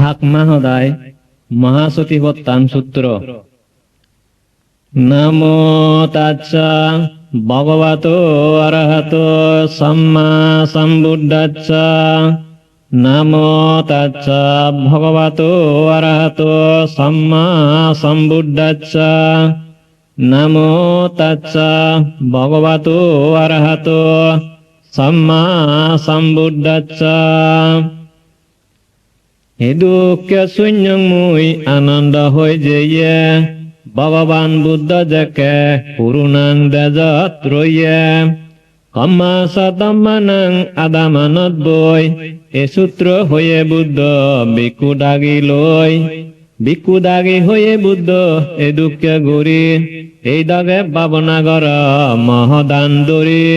হাক মাহদায় মহাসতিপত্তান সূত্র। নমো তাচ্ছা ভগবতো অরহতো সম্মা সম্বুদ্ধাচ্ছা। নমো তাচ্ছা ভগবতো অরহতো সম্মা সম্বুদ্ধাচ্ছা। নমো তাচ্ছা ভগবতো অরহতো সম্মা সম্বুদ্ধাচ্ছা। হে দুঃখ শূন্যং মুই আনন্দ হই যে ভগবান বুদ্ধ যাকে পুরুণাং দেজত রইয়ে কম্মা সতম্মানাং আদামানত বই এ সূত্র হয়ে বুদ্ধ ভিক্ষু দাগি লই। ভিক্ষু দাগি হয়ে বুদ্ধ এ দুঃখ গুরি এই দাগে ভাবনাগর মহদান দরি।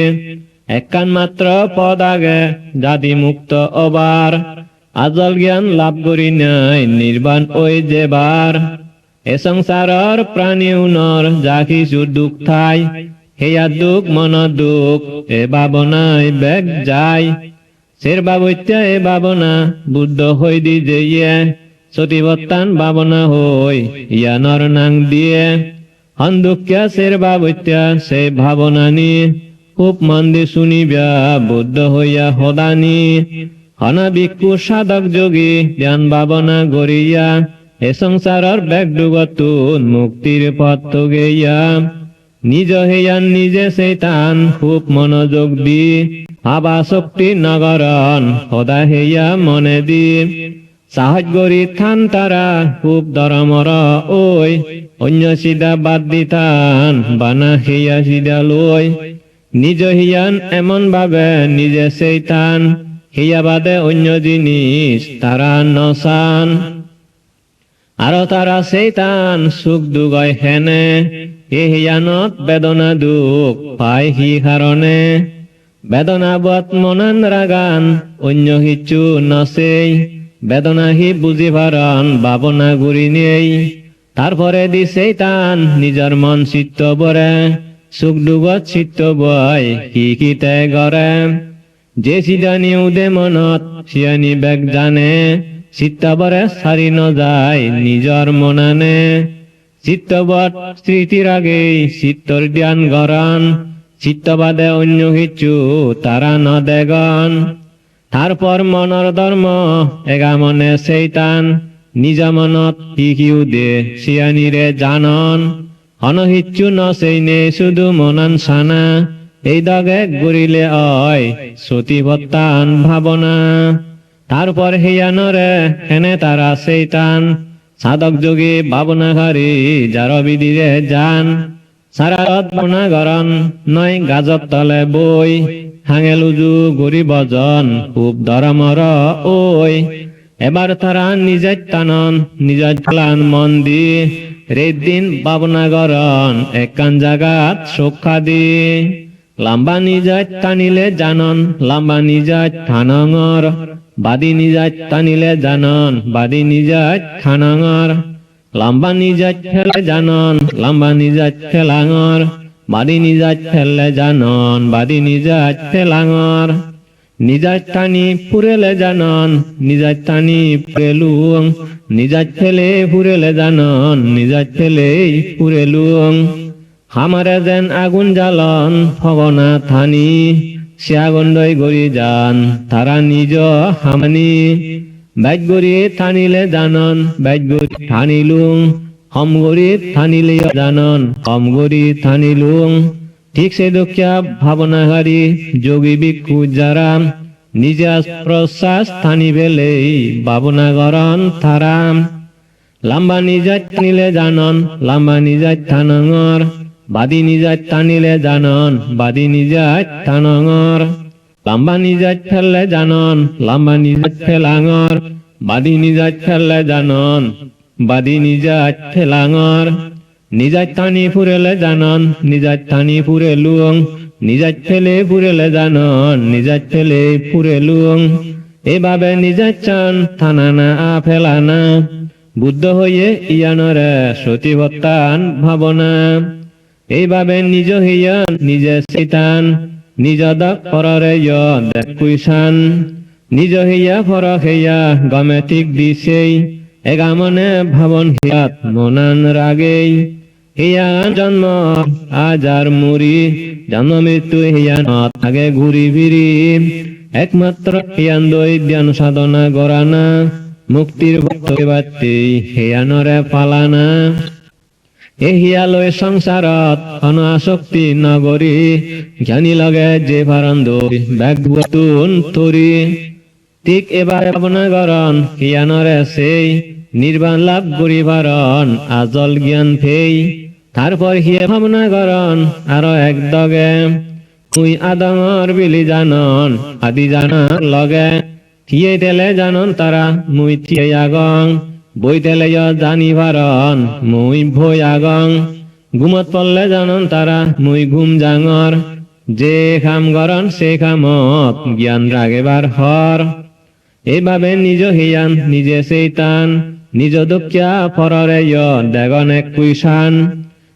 একান মাত্র পদাগে জাতি মুক্ত অবার আজল জ্ঞান লাভ করি নাই নির্বাণ ওই যেবার। এ সংসারর প্রাণী উনর যা কিছু দুঃখ থাই হেয়া দুঃখ মন দুঃখ এ ভাবনায় বেগ যায়। সের বাবত্যা এ ভাবনা বুদ্ধ হই দি যে সতিবত্তান ভাবনা হই ইয়ানর নাং দিয়ে। হন দুঃখা সের বাবত্যা সে ভাবনা নি খুব মন দি শুনিবা বুদ্ধ হইয়া হদানি। হনা ভিক্ষু সাধক যোগী ধ্যান ভাবনা গড়িয়া এ সংসারর বেগ ডুবতুন মুক্তির পথ গেয়া। নিজ হেয়ান নিজে সেইতান খুব মনোযোগ দি ভাবা শক্তি নগরণ সদা হেয়া মনে দি। সাহস গরি থান তারা খুব দরমর ওই অন্য সিধা বাদ দিতান বানা হেয়া সিধা লই। নিজ হিয়ান এমন ভাবে নিজে সেইতান হিয়া বাদে অন্য জিনিস তারা নসান। আর তারা সেইতান সুখ দুগয় হেনে এ হিয়ানত বেদনা দুঃখ পায় হি কারণে। বেদনা বত মনান রাগান অন্য হিচু নসেই বেদনা হি বুঝি ভারণ ভাবনা গুরি নেই। তারপরে দি সেইতান নিজর মন চিত্ত বরে সুখ দুগত চিত্ত বয় হিতে গড়ে। যে সিদানি উদে মনত সিয়ানি বেগ জানে চিত্তবরে সারি ন যায় নিজর মনানে। চিত্তবত স্মৃতির আগে চিত্তর জ্ঞান গরণ চিত্তবাদে অন্য কিছু তারা ন দেগন। তারপর মনর ধর্ম এগা মনে সেইতান নিজ মনত কি উদে সিয়ানিরে জানন। অনহিচ্ছু ন সেইনে শুধু মনান সানা এই দাগে গড়িলে অয় সতিপত্তান ভাবনা। তারপর হিয়ানরে হেনে তারা সেইতান সাধক যোগী ভাবনাঘারী যার বিদিরে যান। সারা ভাবনা গরণ নয় গাজর তলে বই হাঙেল উজু গরি বজন খুব ধরমর ওই। এবার তারা নিজের টানন নিজের প্লান মন দি রেত দিন ভাবনা গরণ একান জাগাত সুখা দি। লাম্বা নিজাত টানিলে জানন লাম্বা নিজাত খানঙর বাদি নিজাত টানিলে জানন বাদি নিজাত খানঙর। লাম্বা নিজাত ফেলে জানন লাম্বা নিজাত ফেলাঙর বাদি নিজাত ফেললে জানন বাদি নিজাত ফেলাঙর। নিজাত টানি ফুরেলে জানন নিজাত টানি ফুরেলুং নিজাত ফেলে ফুরেলে জানন নিজাত ফেলে ফুরেলুং। হামারে যেন আগুন জ্বালন ভগনা থানি সে আগুন দই গড়ি যান তারা নিজ হামানি। ব্যাগ গড়ি থানিলে জানন ব্যাগ গড়ি থানিলুং হম গড়ি থানিলে জানন হম গড়ি থানিলুং। ঠিক সে দুঃখা ভাবনাহারি যোগী ভিক্ষু যারা নিজাস প্রশ্বাস থানি বেলেই ভাবনা গরণ তারা। লাম্বা নিজাত টানিলে জানন লাম্বা নিজাত থানঙর বাদি নিজাত টানিলে জানন বাদি নিজাত টানঙর। লাম্বা নিজাত ফেললে জানন লাম্বা নিজাত ফেলাঙর বাদি নিজাত ফেললে জানন বাদি নিজাত ফেলাঙর। নিজাত টানি ফুরেলে জানন নিজাত টানি ফুরেলুং নিজাত ফেলে ফুরেলে জানন নিজাত ফেলে ফুরেলুং। এভাবে নিজাত চান থানানা ফেলানা বুদ্ধ হইয়ে ইয়ানরে সতিপত্তান ভাবনা। এইভাবে নিজ হইয়া নিজে সেইতান নিজ পররে কুইশান নিজ হইয়া পর হইয়া গমে ঠিক দিছেই এগামনে ভাবন হিয়াত মনান রাগেই হিয়ান জন্ম আজার মুড়ি জন্ম মৃত্যু হিয়ান আগে ঘুরি ফিরি একমাত্র হিয়ান দই ধ্যান সাধনা গড়ানা মুক্তির বাত্তি হিয়ানরে পালানা এহিয়ালৈ সংসাৰত অনাসক্তি নগৰী জ্ঞানী লগে যে ভাৰন্দ বেগবতুন তৰি ঠিক এবাৰ ভাৱনা গৰণ জ্ঞানৰে সেই নিৰ্বাণ লাভ কৰি ভাৰণ আজল জ্ঞান ফেই তারপর হিয়ে ভাৱনা গৰণ আৰু একদগে তুই আদমৰ বিলি জানন আদি জানার লগে থিয়ে তেলে জানন তারা মুই থিয়ে আগং বইতেলে জানি ভারন মুই ভই আগং ঘুমত পড়লে জানন তারা মুই ঘুম জাঙর যে খাম গরন সে খামত জ্ঞান রাগেবার হর এইভাবে নিজ হিয়ান নিজে সেইতান নিজ দুঃখিয়া ফররে দেগন এক কুইশান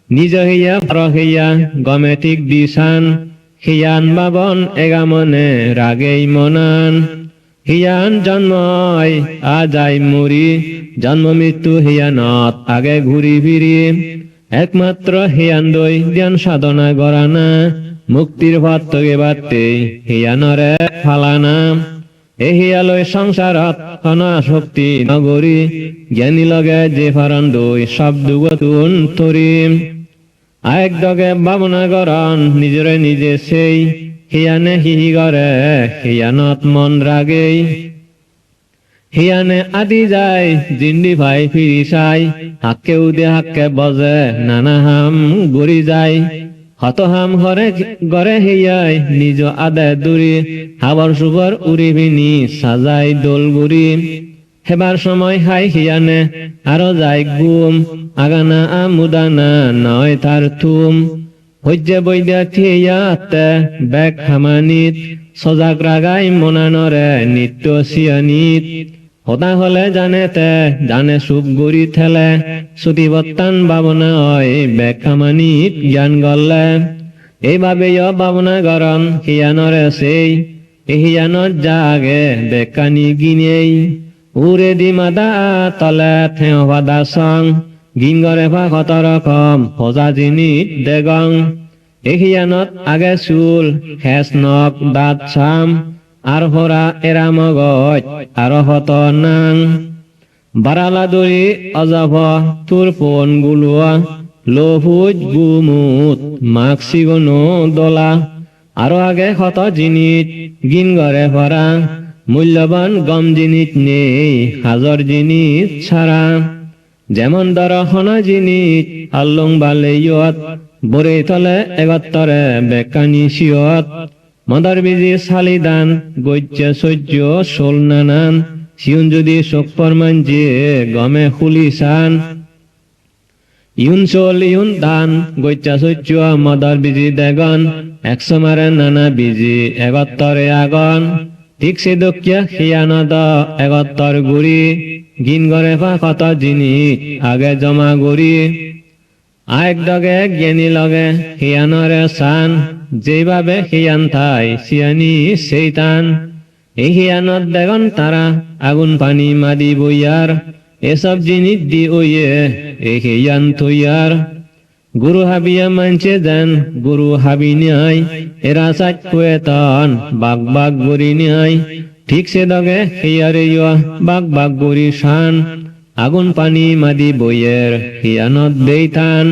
নিজ হিয়া ফর হিয়া গমে ঠিক দিশান হিয়ান বাবন এগামনে রাগেই মনান হিয়ান জন্ময় আজাই মুড়ি জন্ম মৃত্যু হিয়ানত আগে ঘুরি ফিরি একমাত্র হিয়ান দই ধ্যান সাধনা গড়ানা মুক্তির পথ তগে বাত্তে হিয়ানরে ফালানা এহিয়ালৈ সংসাৰত অনাসক্তি নগৰী জ্ঞানী লগে যে ফাৰণ দই সব দুগতুন তৰি একদগে ভাৱনা গৰণ নিজৰে নিজে সেই হিয়ানে হিহি গৰে হিয়ানত মন ৰাগেই হিয়ানে আদি যায় জিন্দি ভাই ফিরি চাই হাক্কে উদে হাক্কে বজে নানা হাম গড়ি যায় হত হাম গরে হিয়াই নিজ আদে দূরি হাবর সুবর উড়ি ভিনি সাজাই দোল গুড়ি হেবার সময় হাই হিয়ানে আরো যায় গুম আগানা আমুদানা নয় তার থুম হজ্জে বৈদ্যা থিয়াতে বেক হামানিত সজাগ রাগাই মনানরে নিত্য সিয়ানিত হতা হলে জানে সুখ গুড়ি ঠেলে শ্রুতিবত্তান ভাবনা হয় বেক হামানিত জ্ঞান গলে এইভাবে ভাবনা গরম হিয়ানরে সেই হিয়ানত জাগে বেকানি গিনেই উরে দি মাদা তলে থেও বাদা সং গিংগরে ভা কত রকম হজা জিনিত দেগং এহিয়ানত আগে চুল খেস নখ দাঁত চাম আর হরা এরা মগজ আর হত নাং বারালা দরি অজাভ তুর ফোন গুলুয়া লোহুজ গুমুত মাক্সি গনো দলা আরো আগে হত জিনিত গিনগরে ভরা মূল্যবান গম জিনিত নেই হাজর জিনিত ছাড়া যেমন দরহনা জিনিত আল্লং বালে বরে তলে এগত্তরে বেকানি শিয়ত মদার বিজি সালিদান গৈজ্য সহ্য সোল নানান সিউন যদি শোক ফরমান যে গমে খুলিসান ইউন সোল ইউন দান গৈজ্য সহ্য মদার বিজি দেগন একশো মারে নানা বিজি এগত্তরে আগন ঠিক সে দক্ষিয়া হিয়ানদ এগত্তর গুড়ি গিন গরে পা কত জিনিস আগে জমা গুড়ি আয়েক দগে জ্ঞানী লগে হিয়ানরে সান যেভাবে হিয়ান থাই সিয়ানি সেইতান এই হিয়ানত দেগন তারা আগুন পানি মাদি বইয়ার এসব জিনিস দি ওয়ে এই হিয়ান থইয়ার গুরু হাবিয়া মানছে দেন গুরু হাবি নাই এরা সাজ কুয়েতন বাগ বাগ গড়ি নাই ঠিক সে দগে হিয়ারে বাগ বাগ গড়ি শান আগুন পানি মাদি বইয়ের হিয়ানত দেইতান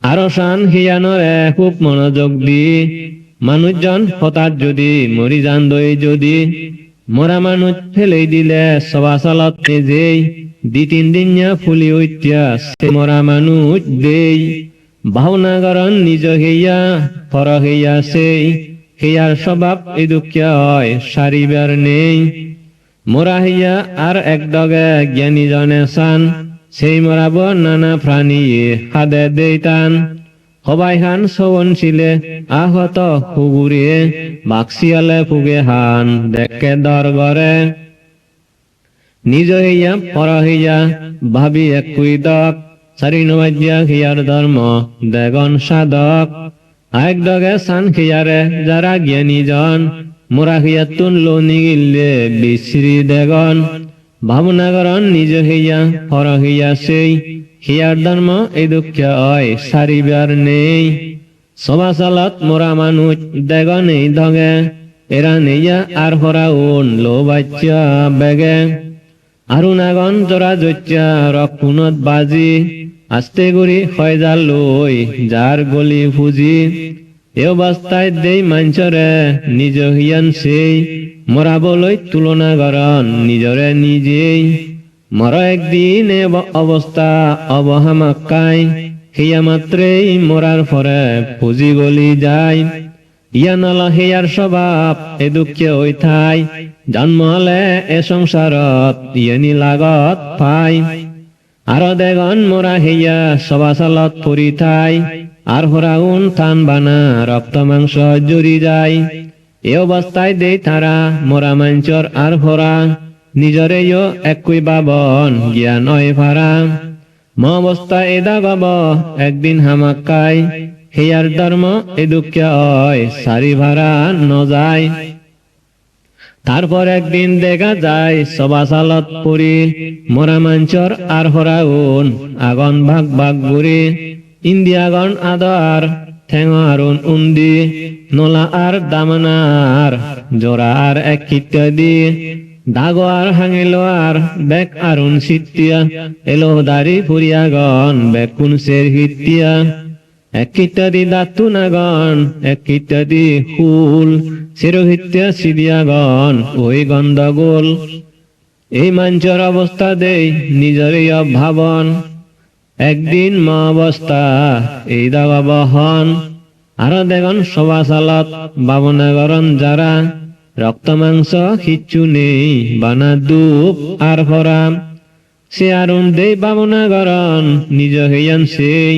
আরো শান হিয়ানরে খুব মনোযোগ দি মানুষজন হঠাৎ যদি মরি যান দই যদি মরা মানুষ ফেলে দিলে সবাসালত যেই দি তিন দিন ফুলি উঠিয়া সে মরা মানুষ দেই ভাওনা গরণ নিজ হইয়া ফর হইয়া সেই হিয়ার স্বভাব এই দুঃখিয়া হয় সারিবার নেই মোরা হইয়া আর একদগে জ্ঞানী জনে চান সেই মরাব নানা প্রাণী হাদে দেইতান সবাই হান সবন ছিলে আহত হুগুরিয়ে বাক্সিয়ালে ফুগে হান দেখে দর গরে নিজ হইয়া পর হইয়া ভাবি একুই দক চারি নবাজ্যা হিয়ার ধর্ম দেগন সাধক আয়েক দগে সান খিয়ারে যারা জ্ঞানী জন মোরা হিয়াতুন লোনি গিলে বিশ্রী দেগন ভাবনাগরণ নিজ হইয়া হর হইয়া সেই হিয়ার ধর্ম এই দুঃখ হয় সারিবার নেই সবাসালত মোরা মানুষ দেগন এই ধগে এরা নেইয়া আর হরা উন লো বাচ্চা বেগে আরুনাগন জোরা জচ্চা রকুনত বাজি আস্তে গুড়ি হয়জাল লই যার গলি ফুজি এ অবস্থায় দেই মাঞ্চরে নিজ হিয়ান সেই মরাবলৈ তুলনা গরণ নিজরে নিজেই মর একদিন এ অবস্থা অবহামাক্কাই হিয়া মাত্রেই মরার পরে ফুজি গলি যায় ইয়া নল হিয়ার স্বভাব এ দুঃখে ওই ঠাই জন্ম হলে এ সংসারত ইয়েনি লাগত পাই আর দেগন মোরা হইয়া সবাসালত পরি ঠাই আর হরাউন থান বানা রক্ত মাংস জুড়ি যায় এ অবস্থায় দেই তারা মোরা মাঞ্চর আর হরা নিজরেও একই বাবন জ্ঞান হয় ভারা ম অবস্থা এদা গব একদিন হামাক্কাই হিয়ার ধর্ম এ দুঃখ হয় সারি ভাড়া ন যায় তারপর একদিন দেখা যায় সবাসালত পরি মোরা মাঞ্চর আর হরাউন আগন ভাগ ভাগ বুড়ি ইন্দিয়াগন আদার ঠেঙ আরুন উন্দি নলা আর দামানার জোড়া আর এক ইত্যাদি দাগো আর হাঙিল আর বেক আরুন সিটিয়া এলো দাড়ি ফুরিয়াগন বেকুন সের হিতিয়া এক ইত্যাদি দাতু নাগন এক ইত্যাদি হুল শিরোহিত্যা সিদিয়াগন ওই গন্ধগোল এই মাঞ্চর অবস্থা দেই নিজরই ভাবন একদিন মা অবস্থা এই দাগবহন আর দেগন সবাসালত বাবনাগরণ যারা রক্ত মাংস কিচ্ছু নেই বানা দুপ আর ভরা সে আরুন দেই বাবনাগরণ নিজ হইয়ান সেই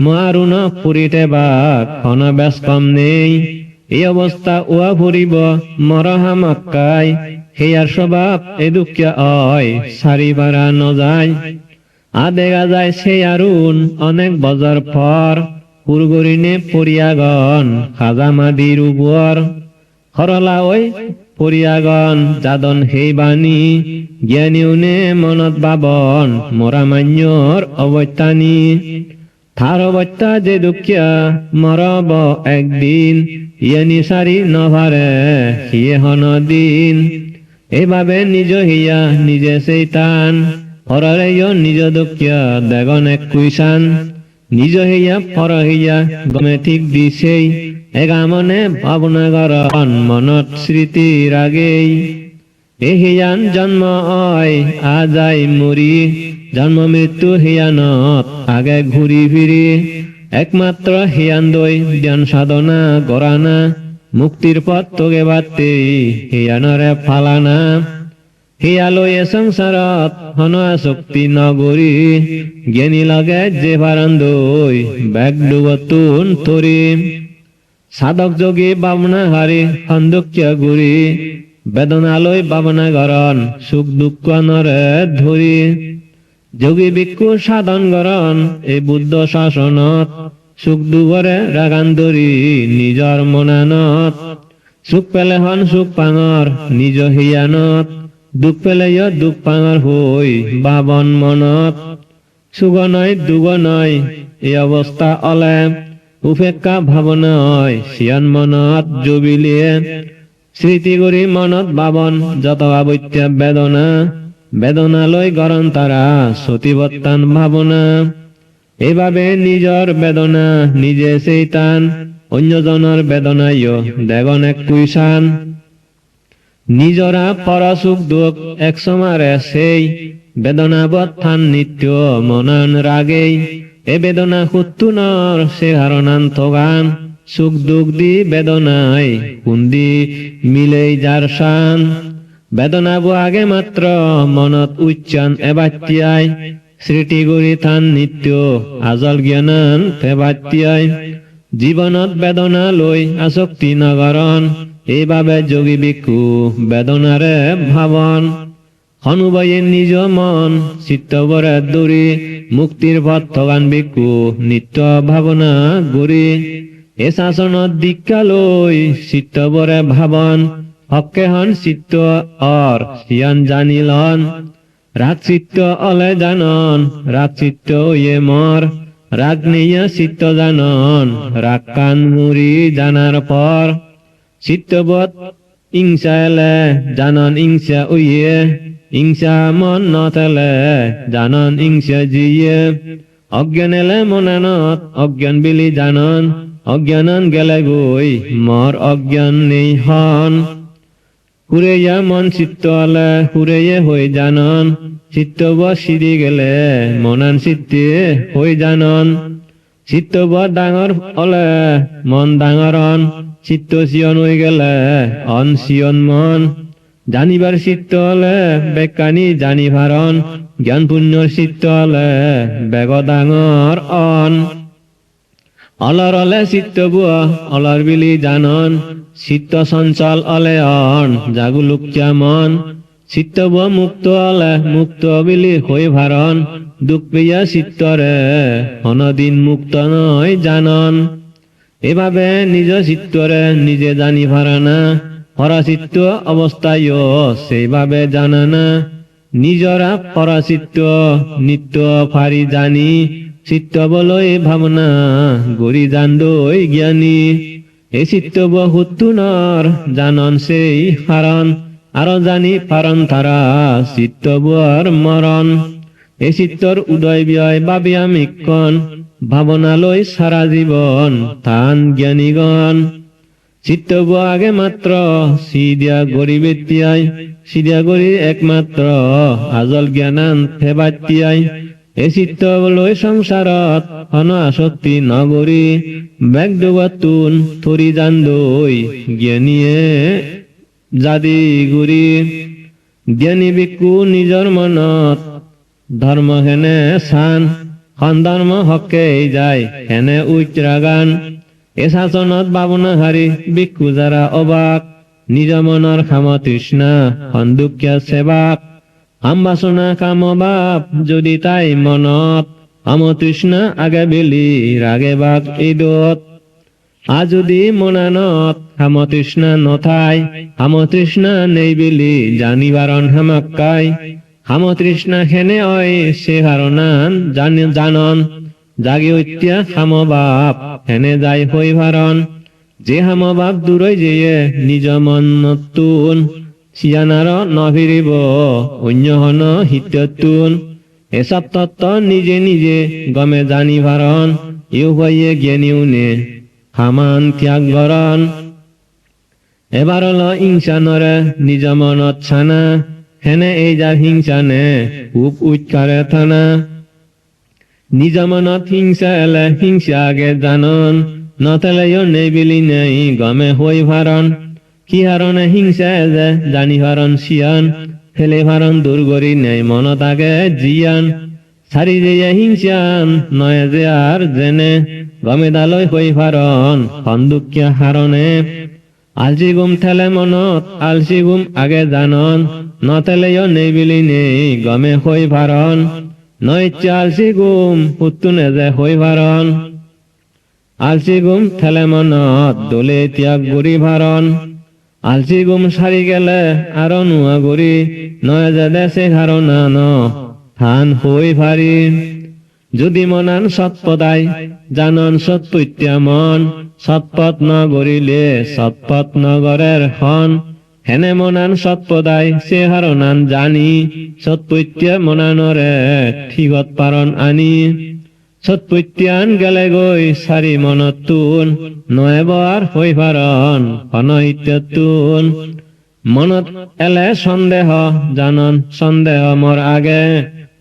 মারুন পুরিতে বাক হন বেশ কম নেই এই অবস্থা ওয়া ফুরিব মরহামাক্কাই হেয়ার স্বভাব এ দুঃখ হয় সারি পারা ন যায় দেখা যায় সে আরুন অনেক বছর পর পুরগরিনে পরিয়াগন খাজামাদির উপর হরলা ওই পরিয়াগন যাদন হেই বাণী জ্ঞানীউনে মনত বাবন মরা মান্যর অবৈতানি থার অবত্যা যে দুঃখিয়া মরব একদিন ইয়ানি সারি নভারে হিয়ে হন দিন এইভাবে নিজ হিয়া নিজে সেই টান হরেয় নিজ দুঃখিয়া দেগন এক কুইশান নিজ হইয়া পর হইয়া গমে ঠিক দিছেই এগামনে ভাবনা গরণ মনত স্মৃতি রাগেই এ হিয়ান জন্ম হয় আজাই মরি জন্ম মৃত্যু হিয়ানত আগে ঘুরি ফিরি একমাত্র হিয়ান দই জ্ঞান সাধনা গরানা মুক্তির পথ তোগে বাতে হিয়ানরে ফালানা হিয়ালৈ এ সংসাৰত হন শক্তি নগৰী জ্ঞানী লগে যে ভাৰান্দৈ বেগ ডুবতুন তৰি সাধক যোগী বাবনা হাৰি সন্দুক্য গুৰি বেদনালৈ বাবনা গৰণ সুখ দুঃখ নৰে ধৰি যোগী ভিক্ষু সাধন গৰণ এই বুদ্ধ শাসনত সুখ দুখৰে ৰাগান ধৰি নিজৰ মনানত সুখ পেলে হন সুখ পাঙৰ নিজ হিয়ানত দুখ পেলেয় দুখ পাঙৰ হৈ বাবন মনত সুখ নয় দুগ নয় এই অৱস্থা অলে উপেক্ষা ভাৱনা হয় সিয়ান মনত জুবিলিয়ে স্মৃতি কৰি মনত বাবন যত আৱত্যা বেদনা বেদনালৈ গৰণ তাৰা সতিবত্তান ভাৱনা এইভাবে নিজৰ বেদনা নিজে সেইতান অন্যজনৰ বেদনায় দেগন এক কুইশান নিজরা পর সুখ দুঃখ এক সমারে সেই বেদনাবৎ থান নিত্য মনান রাগেই এ বেদনা হুত্তুনর সে হারনান থগান সুখ দুঃখ দি বেদনায় কুন্দি মিলেই যার শান বেদনাবু আগে মাত্র মনত উচ্চান এবাত্যায় স্মৃতি গুরি থান নিত্য আজল জ্ঞানান ফেবাত্যায় জীবনত বেদনা লৈ আসক্তি নগরণ এইভাবে যোগী ভিক্ষু বেদনারে ভাবন অনুভয়ে নিজ মন চিত্তবরে দূরি মুক্তির পথ থগান ভিক্ষু নিত্য ভাবনা গুরি এ শাসনত দীক্ষা লৈ চিত্তবরে ভাবন হকে হন চিত্ত অর সিয়ান জানিলন রাগ চিত্ত অলে জানন রাগ চিত্ত ইয়ে মর রাগ নিয়া চিত্ত জানন রাগ কান মুড়ি জানার পর চিত্তবত ইংসা এলে জানন ইংসা উইয়ে ইংসা মন নথেলে জানন ইংসা জিয়ে অজ্ঞান এলে মনানত অজ্ঞান বিলি জানন অজ্ঞানন গেলে গই মর অজ্ঞান নেই হন হুরেয়া মন চিত্ত আলে হুরেয়ে হই জানন চিত্তব সিঁড়ি গেলে মনান চিত্তে হই জানন চিত্তব ডাঙর অলে মন ডাঙরন চিত্ত সিয়ন হয়ে গেলে অন সিয়ন মন জানিবার চিত্ত হলে বেকানি জানিভারন জ্ঞান পুণ্যর চিত্ত হলে বেগ ডাঙর অন অলর অলে চিত্ত বুয়া অলর বিলি জানন চিত্ত চঞ্চল অলে অন জাগুলুকিয়া মন চিত্ত বুয়া মুক্ত অলে মুক্ত বিলি হই ভারন দুঃখ পেয়া চিত্তরে অনদিন মুক্ত নয় জানন এভাবে নিজ চিত্তরে নিজে জানি ভারানা পরাচিত্ত অবস্থায় সেইভাবে জানা না নিজরা পরাচিত্ত নিত্য ফারি জানি চিত্ত বলয় ভাবনা গরি জানদই জ্ঞানী এই চিত্ত বহুতুনর জানন সেই হারণ আরো জানি পারন তারা চিত্ত বর মরণ এই চিত্তর উদয় ব্যয় ভাবিয়া মিক্ষণ ভাবনালয় সারা জীবন তান জ্ঞানীগণ চিত্ত আগে মাত্র সিদিয়া গরিবেতিয়াই সিদিয়া গরি একমাত্র আজল জ্ঞানান ফেবাতিয়াই এ চিত্ত লই সংসারত হন আসক্তি নগরী ব্যাগডুবাতুন থরি জানদই জ্ঞানীয়ে জাদি গুরি জ্ঞানী বিকু নিজর মনত ধর্ম হেনে সান হন ধর্ম হকে যায় হেনে উচ্চাগান এ শাসনত ভাবনা হারি বিক্ষু যারা অবাক নিজ মনৰ খাম তৃষ্ণা সন্দুকিয়া সেবাক কাম বাসনা কাম বাপ যদি তাই মনত কাম তৃষ্ণা আগে বেলি রাগে বাক ঈদত আ যদি মনানত কাম তৃষ্ণা নথাই কাম তৃষ্ণা নেই বেলি জানিবারণ হামাক্কাই কাম তৃষ্ণা হেনে অয় সে হারনান জানন জাগি ঐত্যা খাম বাপ হেনে যাই হই ভারণ যে হাম বাপ দূরই যেয়ে নিজ মন নতুন সিয়ানার নভিরিব অন্য হন হিততুন এসব তত্ত্ব নিজে নিজে গমে জানি ভারণ ইউ হইয়ে জ্ঞানীও নে হামান ত্যাগ বরণ এবার হল ইংসানরে নিজ মনত ছানা হেনে এই যা হিংসানে উপ উৎকারে থানা নিজ মনত হিংসা এলে হিংসা আগে জানন নথলেও নেই বিলি নেই গমে হই ভারণ কি হারণে হিংসা এজে জানি ভারণ সিয়ান ফেলে ভারণ দুর্গরি নেই মনত আগে জিয়ান সারি যে হিংসান নয় যে আর জেনে গমে দালয় হই ভারণ সন্দুকিয়া হারণে আলসি গুম ঠেলে মনত আলসি গুম আগে জানন নথলেও নেই বিলি নেই গমে হই ভারণ নয় আলসি গুম পুতুনে যে হই ভারণ আলসি গুম ঠেলে মনত দোলে ত্যাগ গুরি ভারণ আলসি গুম সারি গেলে আর নুয়া গুরি নয় যে দেশে ধারণা ন থান হই ভারি যদি মনান সৎপদাই জানন সৎপত্যা মন সৎপথ ন গরিলে সৎপথ নগরের হন হেনে মনান সৎপদাই সে হারনান জানি সৎপত্যা মনানরে ঠিকত পারণ আনি সৎপত্যান গেলে গই সারি মনতুন নয় বার হই ভারণ অনহিত্যতুন মনত এলে সন্দেহ জানন সন্দেহ মর আগে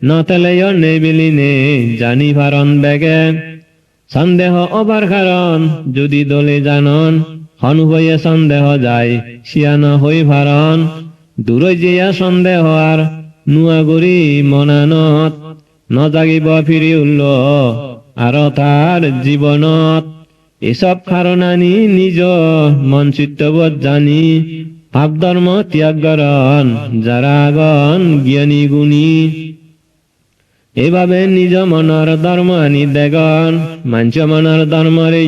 নতেলেও নেই বিলি নেই জানি ভারণ বেগে সন্দেহ অবার কারণ যদি দলে জানন হনুভয়ে সন্দেহ যায় সিয়ান হই ভারণ দূরে জিয়া সন্দেহ আর নুয়া গরি মনানত নজাগিব ফিরি উল্ল আর তার জীবনত এসব কারণ আনি নিজ মন চিত্তবোধ জানি পাপ ধর্ম ত্যাগ করন যারা আগন জ্ঞানী গুণী এভাবে নিজ মনৰ ধর্ম আনি দেগন মাঞ্চ মনৰ ধর্মরে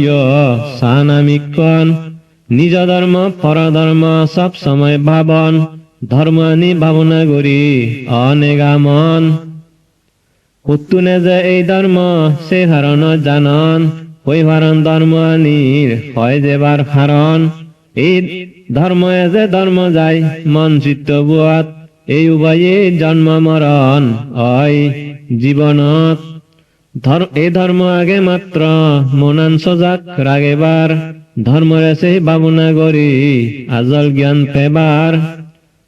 সানামিক্ষণ নিজ ধর্ম পরধর্ম সব সময় ভাবন ধর্ম আনি ভাবনা করি অনেগামন উত্তুনে যে এই ধর্ম সে হারণ জানন ওই হারণ ধর্ম আনির হয় যেবার হারণ এই ধর্ম যে ধর্ম যায় মন চিত্ত বুয়াত এই উভয়ে জন্ম মরণ অয় জীবনত এই ধর্ম আগে মাত্র মনান সজাগ রাগেবার ধর্মরে সেই ভাবনা করি আজল জ্ঞান পেবার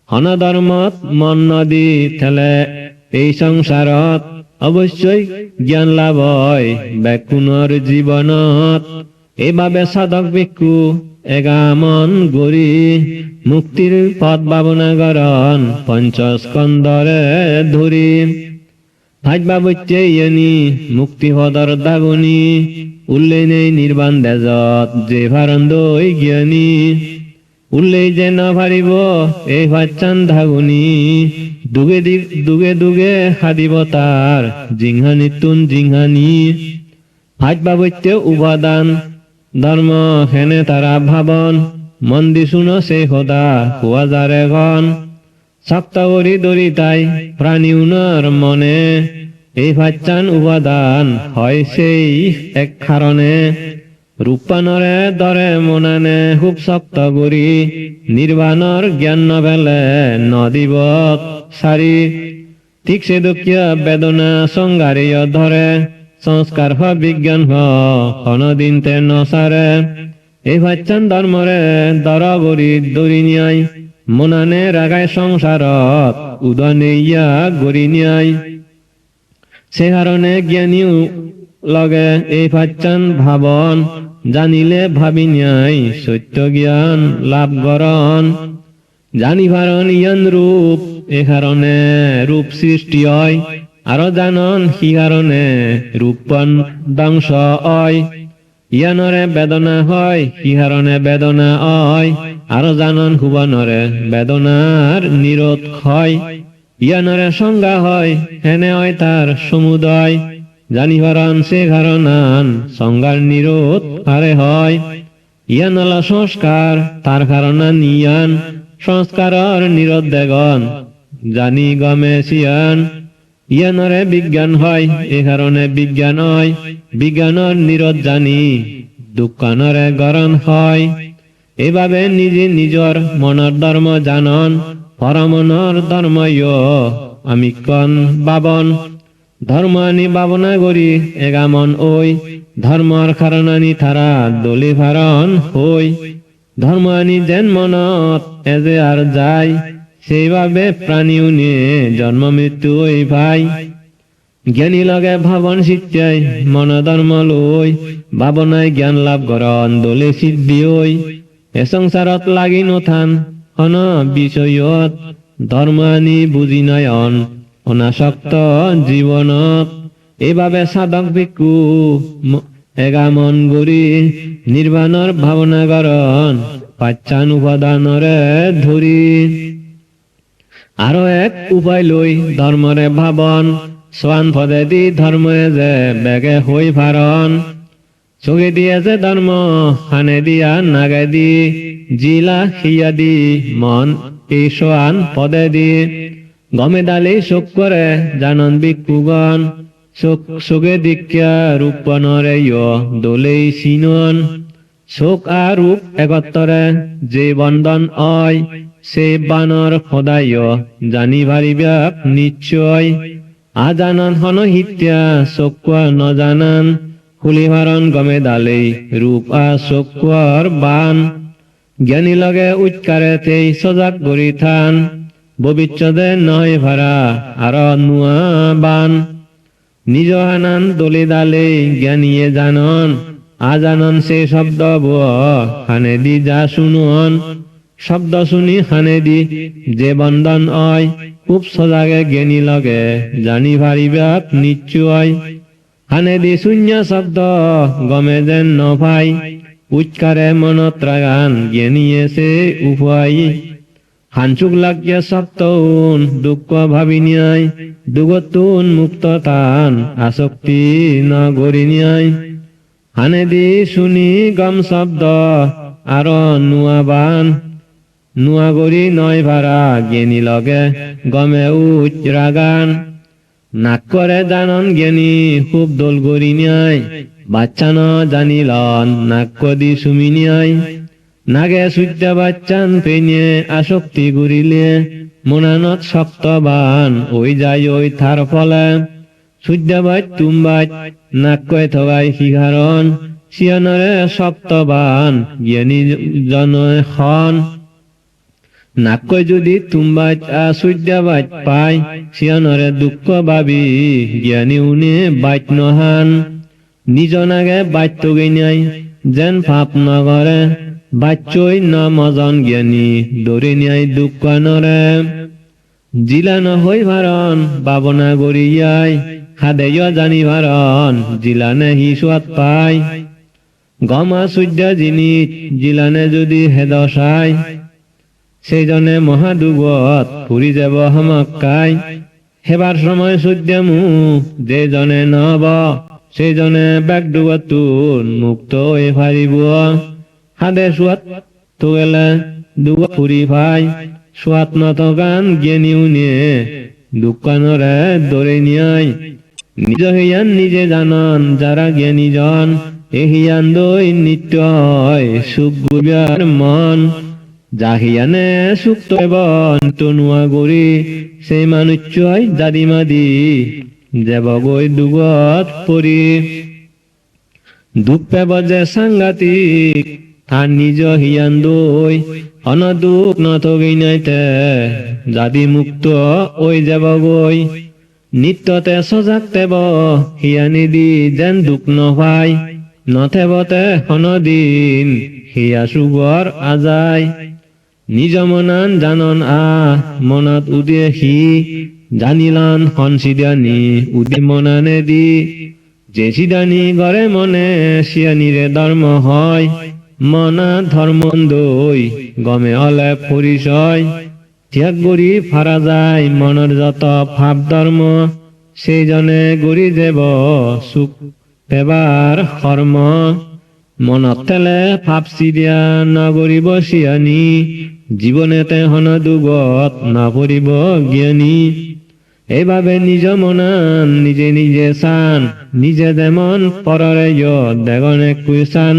হন ধর্মত মন নদী ঠেলে এই সংসারত অবশ্যই জ্ঞান লাভ হয় ব্যাকুণর জীবনত এইভাবে সাধক ভিক্ষু এগামন গরি মুক্তির পথ ভাবনা করন পঞ্চস্কন্ধরে ধরি ভাজবা বইতে ইয়নি মুক্তি পদর দাগুনি উল্লেই নেই নির্বাণ দেজত যে ভারন্দই জ্ঞানী উল্লেই যে না ভারিব এই ভাচ্চান ধাগুনি দুগে দুগে হাদিব তার জিংহানি তুন জিংহানি ভাজবা বইতে উপাদান ধর্ম হেনে তারা ভাবন মন্দি শুনো সে খোদা হুয়া যারে গন সপ্তাহরি দরি তাই প্রাণী উনার মনে এই ভাচ্চান উপাদান হয় সেই এক কারণে রূপানরে দরে মনানে খুব শক্ত করি নির্বাণর জ্ঞান নভেলে নদীবত সারি ঠিক সে দুঃখীয় বেদনা সংগারীয় ধরে সংস্কার হ বিজ্ঞান হনদিন তে নসারে এই ভাচ্চান ধর্মরে দর গরি দরি নিয়াই মনানে রাগায় সংসারত উদনে ইয়া গরি নিয়াই সে কারণে জ্ঞানীও লগে এই ভাচ্চান ভাবন জানিলে ভাবি নিয়াই সত্য জ্ঞান লাভ করন জানিভারণ ইয়ান রূপ এ কারণে রূপ সৃষ্টি হয় আরো জানন সি কারণে রূপন ধ্বংস হয় ইয়ানরে বেদনা হয় সি কারণে বেদনা হয় আরো জানন হুবনরে বেদনার নিরোধ হয় ইয়ানরে সংজ্ঞা হয় হেনে হয় তার সমুদয় জানিভারণ সে কারণান সংজ্ঞার নিরোধ আরে হয় ইয়ানলা সংস্কার তার কারণান ইয়ান সংস্কারর নিরোধ দেগন জানি গমে সিয়ান ইয়ানরে বিজ্ঞান হয় এ কারণে বিজ্ঞান হয় বিজ্ঞানর নিরোধ জানি দুঃখানরে গরণ হয় এভাবে নিজে নিজর মনের ধর্ম জানন পরমনর ধর্ম আমি কন বাবন ধর্ম আনি ভাবনা করি এগামন ওই ধর্মর কারণানি তারা দলি ভারণ হই ধর্ম আনি যেন মনত এজে আর যায় সেইভাবে প্রাণীও নিয়ে জন্ম মৃত্যু ওই ভাই জ্ঞানী লগে ভাবন শিক্ষাই মন ধর্ম লই ভাবনায় জ্ঞান লাভ করন দলে সিদ্ধি ওই এ সংসারত লাগি নথান অন বিষয়ত ধর্ম আনি বুঝি নয়ন অনাসক্ত জীবনত এইভাবে সাধক ভিক্ষু এগামন গরি নির্বাণর ভাবনা করন পাচ্চান উপাদানরে ধরি আরো এক উপায় লই ধর্মরে ভাবন সোয়ান পদে দি ধর্মে যে বেগে হই ভারণ চোখে দিয়ে যে ধর্ম হানে দিয়া নাগে দি জিলা হিয়া দি মন এই সোয়ান পদে দি গমে দালি শোক করে জানন ভিক্ষুগণ শোকে দীক্ষা রূপনরে দোলেই সিনন শোক আর রূপ একত্তরে যে বন্ধন অয় সে বানর সদায় জানি ভারিবাক নিশ্চয় আজানন হন হিত্যা চকুয়া নজানান খুলিভারণ গমে দালেই রূপ আ চকুয়ার বান জ্ঞানী লগে উৎকারে তেই সজাগ গরি থান ভবিষ্যতে নয় ভাড়া আর নুয়া বান নিজ হানান দলি দালে জ্ঞানীয়ে জানন আজানন সে শব্দ হানে দি যা শুনন শব্দ শুনি হানে দি যে বন্ধন অয় খুব সজাগে জ্ঞানী লগে জানি ভারিবাক নিশ্চয় হানে দি শূন্য শব্দ গমে যেন নভাই উৎকারে মনত রাগান জ্ঞানীয়ে সে উপায় হানচুক লাগিয়া সপ্তন দুঃখ ভাবি নিয়াই দুগতুন মুক্ত তান আসক্তি ন গরি নিয়াই হানে দি শুনি গম শব্দ আর নুয়াবান নুয়া গরি নয় ভাড়া জ্ঞানী লগে গমে উচ রাগান নাক করে জানন জ্ঞানী খুব দোল গরি নিয়াই বাচ্চা ন জানিলন নাক কদি সুমি নিয়াই নাগে সূর্য বাচ্চান পেনিয়ে আসক্তি গুরিলে মনানত শক্তবান ওই যাই ওই থার ফলে সূর্যবাজ তুমবাজ নাক কয় থগাই শিখারণ সিয়নরে শক্তবান জ্ঞানী জন খন নাকয় যদি তুমবাজ সূর্যবাজ পায় সিয়নরে দুঃখ ভাবি জ্ঞানী উনি বাইত নহান নিজ নাগে বাইত গেনাই যেন পাপ নগরে বাচ্চই ন মজন জ্ঞানী দৌড়ে নিয়াই দুঃখ নরে জিলা নহই ভারণ বাবনা গরিয়াই খাদেয় জানি ভারণ জিলানে হি সোয়াদ পায় গমা সূর্য জিনিস জিলানে যদি হেদশায় সেই জনে মহাদুগত ফুরি যাব হমক্কাই হেবার সময় সূর্য যে জনে নব সেই জনে ব্যাগ ডুবতুন মুক্ত হয়ে ফারিব হাদে সোয়াত তো গেলে দুগ ফুরি ভাই সোয়াত নত গান জ্ঞানী উনিয়ে দুঃখানরে দৌড়ে নিয়াই নিজ হিয়ান নিজে জানন যারা জ্ঞানী জন এ হিয়ান দই নিত্য হয় সুখ গুবিয়ার মন যাহিয়ানে সুক্ত বন তনুয়া গরি সেই মানুষই জাদিমাদি দেব গই দুগত পরি দুঃখ পেব যে সাংঘাতিক তার নিজ হিয়ান দই অনদুক নথগি নাইতে জাদি মুক্ত ওই যাব গই নিত্যতে সজাগ তেব হিয়ানি দি যেন দুঃখ নভাই নথেবতে হনদিন হিয়া সুগর আজাই নিজ মনান জানন মনত উদে হি জানিলান হন সিদানি উদে মনানে দি যে সিদানি গড়ে মনে সিয়ানিরে ধর্ম হয় মনা ধর্ম দই গমে অলে পরিচয় ত্যাগ গরি ফারা যায় মনের যত ভাব ধর্ম সেই জনে গরি দেব সুখ পেবার কর্ম মনত তেলে ভাবছি দিয়া নগরিব সিয়ানি জীবনেতে হন দুগত না পড়িব জ্ঞানী এইভাবে নিজ মনান নিজে নিজে চান নিজে যেমন পররে দেগনে কুইসান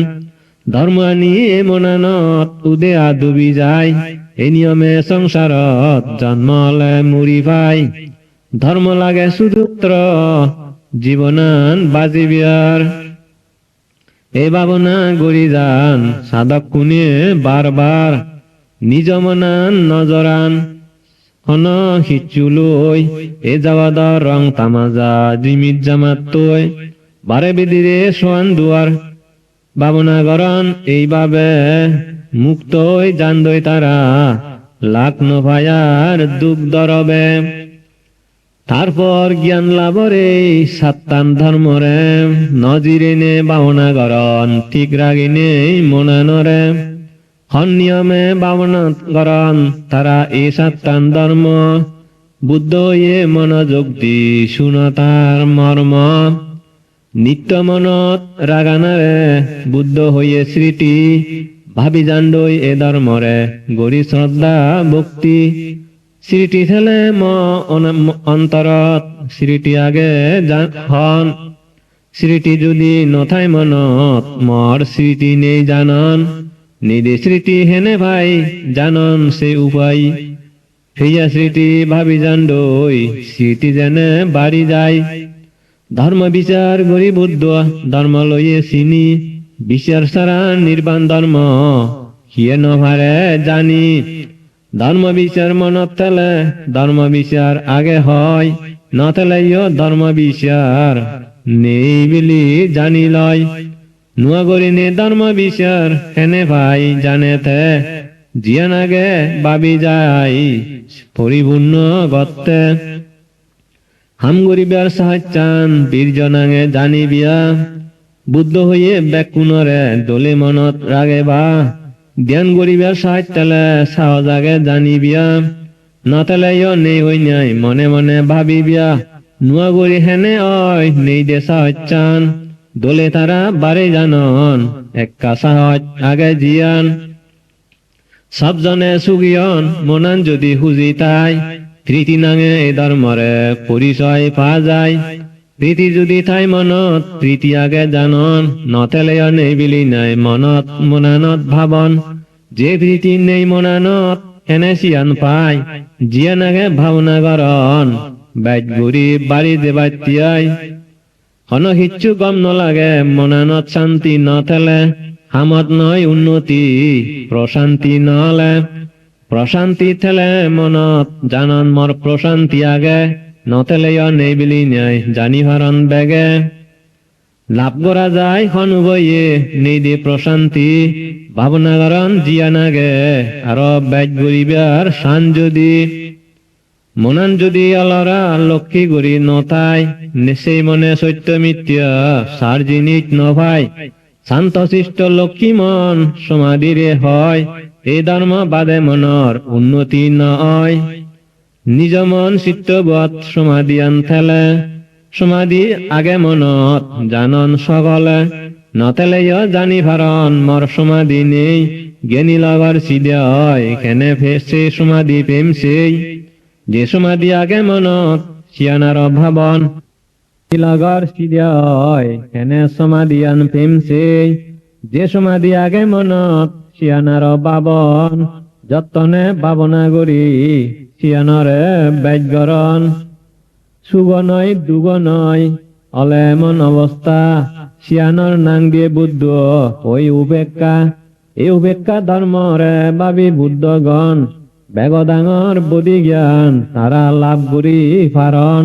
ধর্ম আনি মনানত উদে আদুবি যায় এই নিয়মে সংসারত জন্ম হলে মুড়ি পাই ধর্ম লাগে সুদূত্র জীবনান বাজিবিয়ার এই ভাবনা গড়ি যান সাধক কুনে বারবার নিজ মনান নজরান হন হিচুলই এ যাওয়াদর রং তামাজা জিমিত জামাত তৈ বারে বিদিরে সোয়ান দুয়ার ভাবনা গরণ এইভাবে মুক্ত জানদই তারা লাখ নভায়ার দুঃখ দরবে তারপর জ্ঞান লাভরে সাত্তান ধর্মরে নজিরে নে ভাবনা গরণ ঠিক রাগিনে মনানরে হন নিয়মে ভাবনা গরণ তারা এই সাত্তান ধর্ম বুদ্ধ এ মনোযোগ দি শুনতার মর্ম নিত্য মনত রাগানারে বুদ্ধ হইয়ে স্মৃতি ভাবি জান্ডই এ ধর্মরে গরি শ্রদ্ধা ভক্তি স্মৃতি থেলে অন্তরত স্মৃতি আগে হন স্মৃতি যদি নথাই মনত মর স্মৃতি নেই জানন নিদে স্মৃতি হেনে ভাই জানন সে উপায় হইয়া স্মৃতি ভাবি জান্ডই স্মৃতি যেনে বাড়ি যায় ধর্ম বিচার গরি বুদ্ধ ধর্ম লইয়ে চিনি বিচার সারা নির্বাণ ধর্ম হিয়ে নভারে জানি ধর্ম বিচার মনত তেলে ধর্ম বিচার আগে হয় নতেলাইও ধর্ম বিচার নেই বিলি জানি লয় নুয়া গরিনে ধর্ম বিচার হেনে ভাই জানেতে জিয়ান আগে ভাবি যায় পরিপূর্ণ গত্তে হাম গরিবার সাহায্যান বীরজনাঙে জানি বিয়া বুদ্ধ হইয়ে ব্যাকুণরে দলে মনত রাগে বা জ্ঞান গরিবার সাহায্যালে সাহস আগে জানি বিয়া নতেলাইও নেই হই নাই মনে মনে ভাবি বিয়া নুয়া গরি হেনে অয় নেই দে সাহায্যান দলে তারা বারে জানন একা সাহজ আগে জিয়ান সবজনে সুগিয়ন মনান যদি হুজি তাই প্রীতি নাঙে এ ধর্মরে পরিচয় পাওয়া যায় প্রীতি যদি তাই মনত প্রীতি আগে জানন নতেলেয় নেই বিলি নাই মনত মনানত ভাবন যে প্রীতি নেই মনানত এনে সিয়ান পায় জিয়ান আগে ভাবনা করন বাইট গুড়ি বাড়ি দেবাতিয়াই হন হিচ্ছু গম নলাগে মনানত শান্তি নথেলে হামত নয় উন্নতি প্রশান্তি নলে প্রশান্তি থেলে মনত জানন মর প্রশান্তি আগে নথেলেয় নেই বিলি নাই জানি ভারন বেগে লাভ করা যায় হনুবইয়ে নেই দে প্রশান্তি ভাবনা করন জিয়ান আগে আরো ব্যাজ গরিবার শান যদি মনান যদি অলরা লক্ষ্মী গরি নতাই সেই মনে সত্য মিথ্যা সার জিনিস নভাই শান্তশিষ্ট লক্ষ্মী মন সমাধিরে হয় এই ধর্ম বাদে মনর উন্নতি নয় নিজ মন চিত্তবৎ সমাধি আনথেলে সমাধি আগে মনত জানন সকলে নতেলেয় জানি ভারন মর সমাধি নেই জ্ঞানী লগর সিদয় কেনে ফেসে সমাধি প্রেম সেই যে সমাধি আগে মনত সিয়ানার ভাবন লগর সিদয় কেনে সমাধি আন প্রেম সেই যে সমাধি আগে মনত সিয়ানার বাবন যতনে ভাবনা করি সিয়ানরে ব্যাজগরণ সুগ নয় দুগ নয় অলে মন অবস্থা সিয়ানর নাং দিয়ে বুদ্ধ ওই উপেক্ষা এই উপেক্ষা ধর্মরে ভাবি বুদ্ধগণ বেগ ডাঙর বদি জ্ঞান তারা লাভ করি ফারণ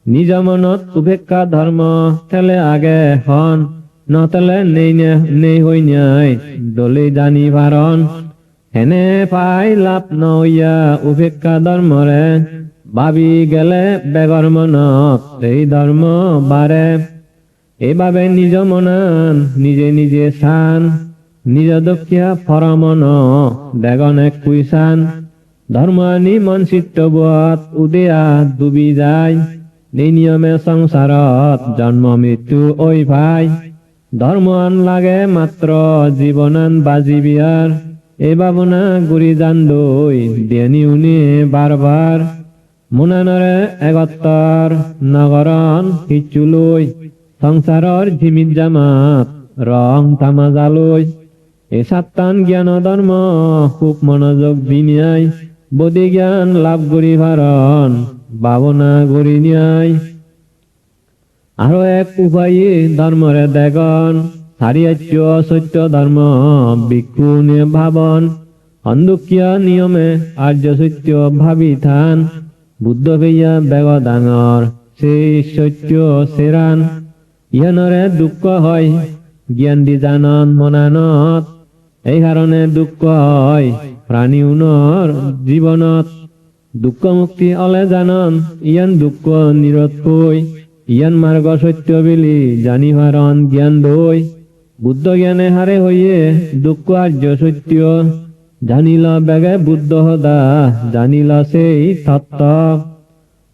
নিজ মনত উপেক্ষা ধর্ম তেলে আগে হন নতেলে নেই হই নাই দলে জানি ফারণ হেনে পাই লাভ নইয়া উপেক্ষা ধর্মরে ভাবি গেলে বেগর মনত এই ধর্ম বারে এভাবে নিজ মনান নিজে নিজে সান নিজ দক্ষিয়া ফরমন বেগনে কুইসান ধর্ম আনি মন চিত্তবত উদয়া ডুবি যায় এই নিয়মে সংসারত জন্ম মৃত্যু ওই ভাই ধর্ম আন লাগে মাত্র জীবনান বাজি বিয়ার এই ভাবনা গুরি জান দই দেনি উনি বারবার মুনানরে এগত্তর নগরন হিচুলই সংসারর ঝিমিত জামাত রং তামাজালই এ সাত্তান জ্ঞান ধর্ম খুব মনোযোগ বিনিয়ায় বদি জ্ঞান লাভ করি ভারণ ভাবনা করি নিয়াই আরো এক উপায়ে ধর্মরে দেগন সারিয়াচ্য সত্য ধর্ম ভিক্ষু নিয়ে ভাবন অন্ধুকিয়া নিয়মে আর্য সত্য ভাবি থান বুদ্ধ ভেইয়া বেগ ডাঙর সেই সত্য সেরান ইহানরে দুঃখ হয় জ্ঞান দি জানন মনানত এই কারণে দুঃখ হয় প্রাণী উনর জীবনত দুঃখ মুক্তি অলে জানন ইয়ান দুঃখ নিরত হই ইয়ান মার্গ সত্য বিলি জানি হারণ জ্ঞান দই বুদ্ধ জ্ঞানে হারে হইয়ে দুঃখ আর্য সত্য জানিল বেগে বুদ্ধ হদা জানিল সেই তত্ত্ব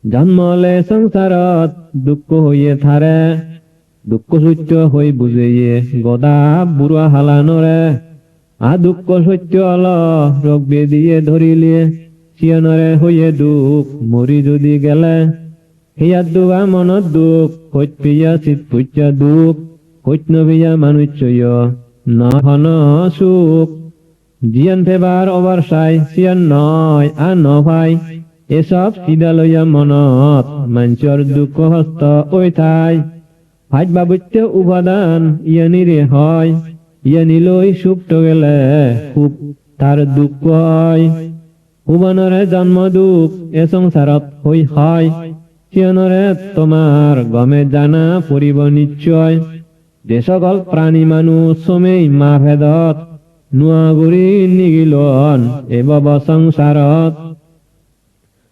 জন্মলে সংসারত দুঃখ হইয়ে থারে দুঃখ সত্য হই বুঝেয়ে গদা বুড়া হালানরে দুঃখ সত্য অল রোগ বেদিয়ে ধরিলে সিয়ানরে হইয়ে দুঃখ মরি যদি গেলে হিয়া দুয়া মনত দুঃখ হইত পিয়া চিত পুচ্ছা দুঃখ হইত নবিয়া মানুষ্য না হন সুখ জিয়ান ফেবার অবর্ষায় সিয়ান নয় আর ন ভাই এসব সিদা লইয়া মনত মাঞ্চর দুঃখ হস্ত ওই ঠাই ভাইত বাবুত্য উপাদান ইয়ানিরে হয় ইয়ানি লই সুপ্ত গেলে খুব তার দুঃখ হয় ভুবনরে জন্ম দুঃখ এ সংসারত হই হয় সিয়ানরে তোমার গমে জানা পরিব নিশ্চয় যে সকল প্রাণী মানুষ সমেই মা ভেদত নুয়া গুরি নিগিলন এবব সংসারত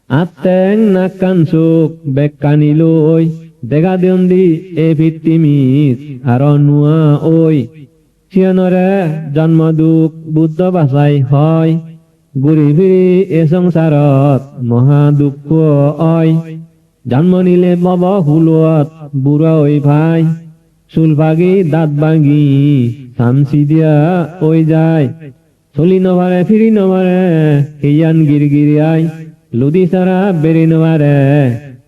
আত্মেং নাকান সুখ বেকানি লই দেখা দেন্দি এ ভিত্তিমিত আর নুয়া ওই সিয়ানরে জন্ম দুঃখ বুদ্ধ বাসাই হয় গুরি ফিরি এ সংসারত মহা দুঃখ হয় জন্ম নিলে বব হুলত বুড়া ওই ভাই চুল ভাগি দাঁত ভাঙি চামচি দিয়া ওই যায় চলি নবারে ফিরি নবারে হিয়ান গিরগিরিয়াই লুদি সারা বেরি নবারে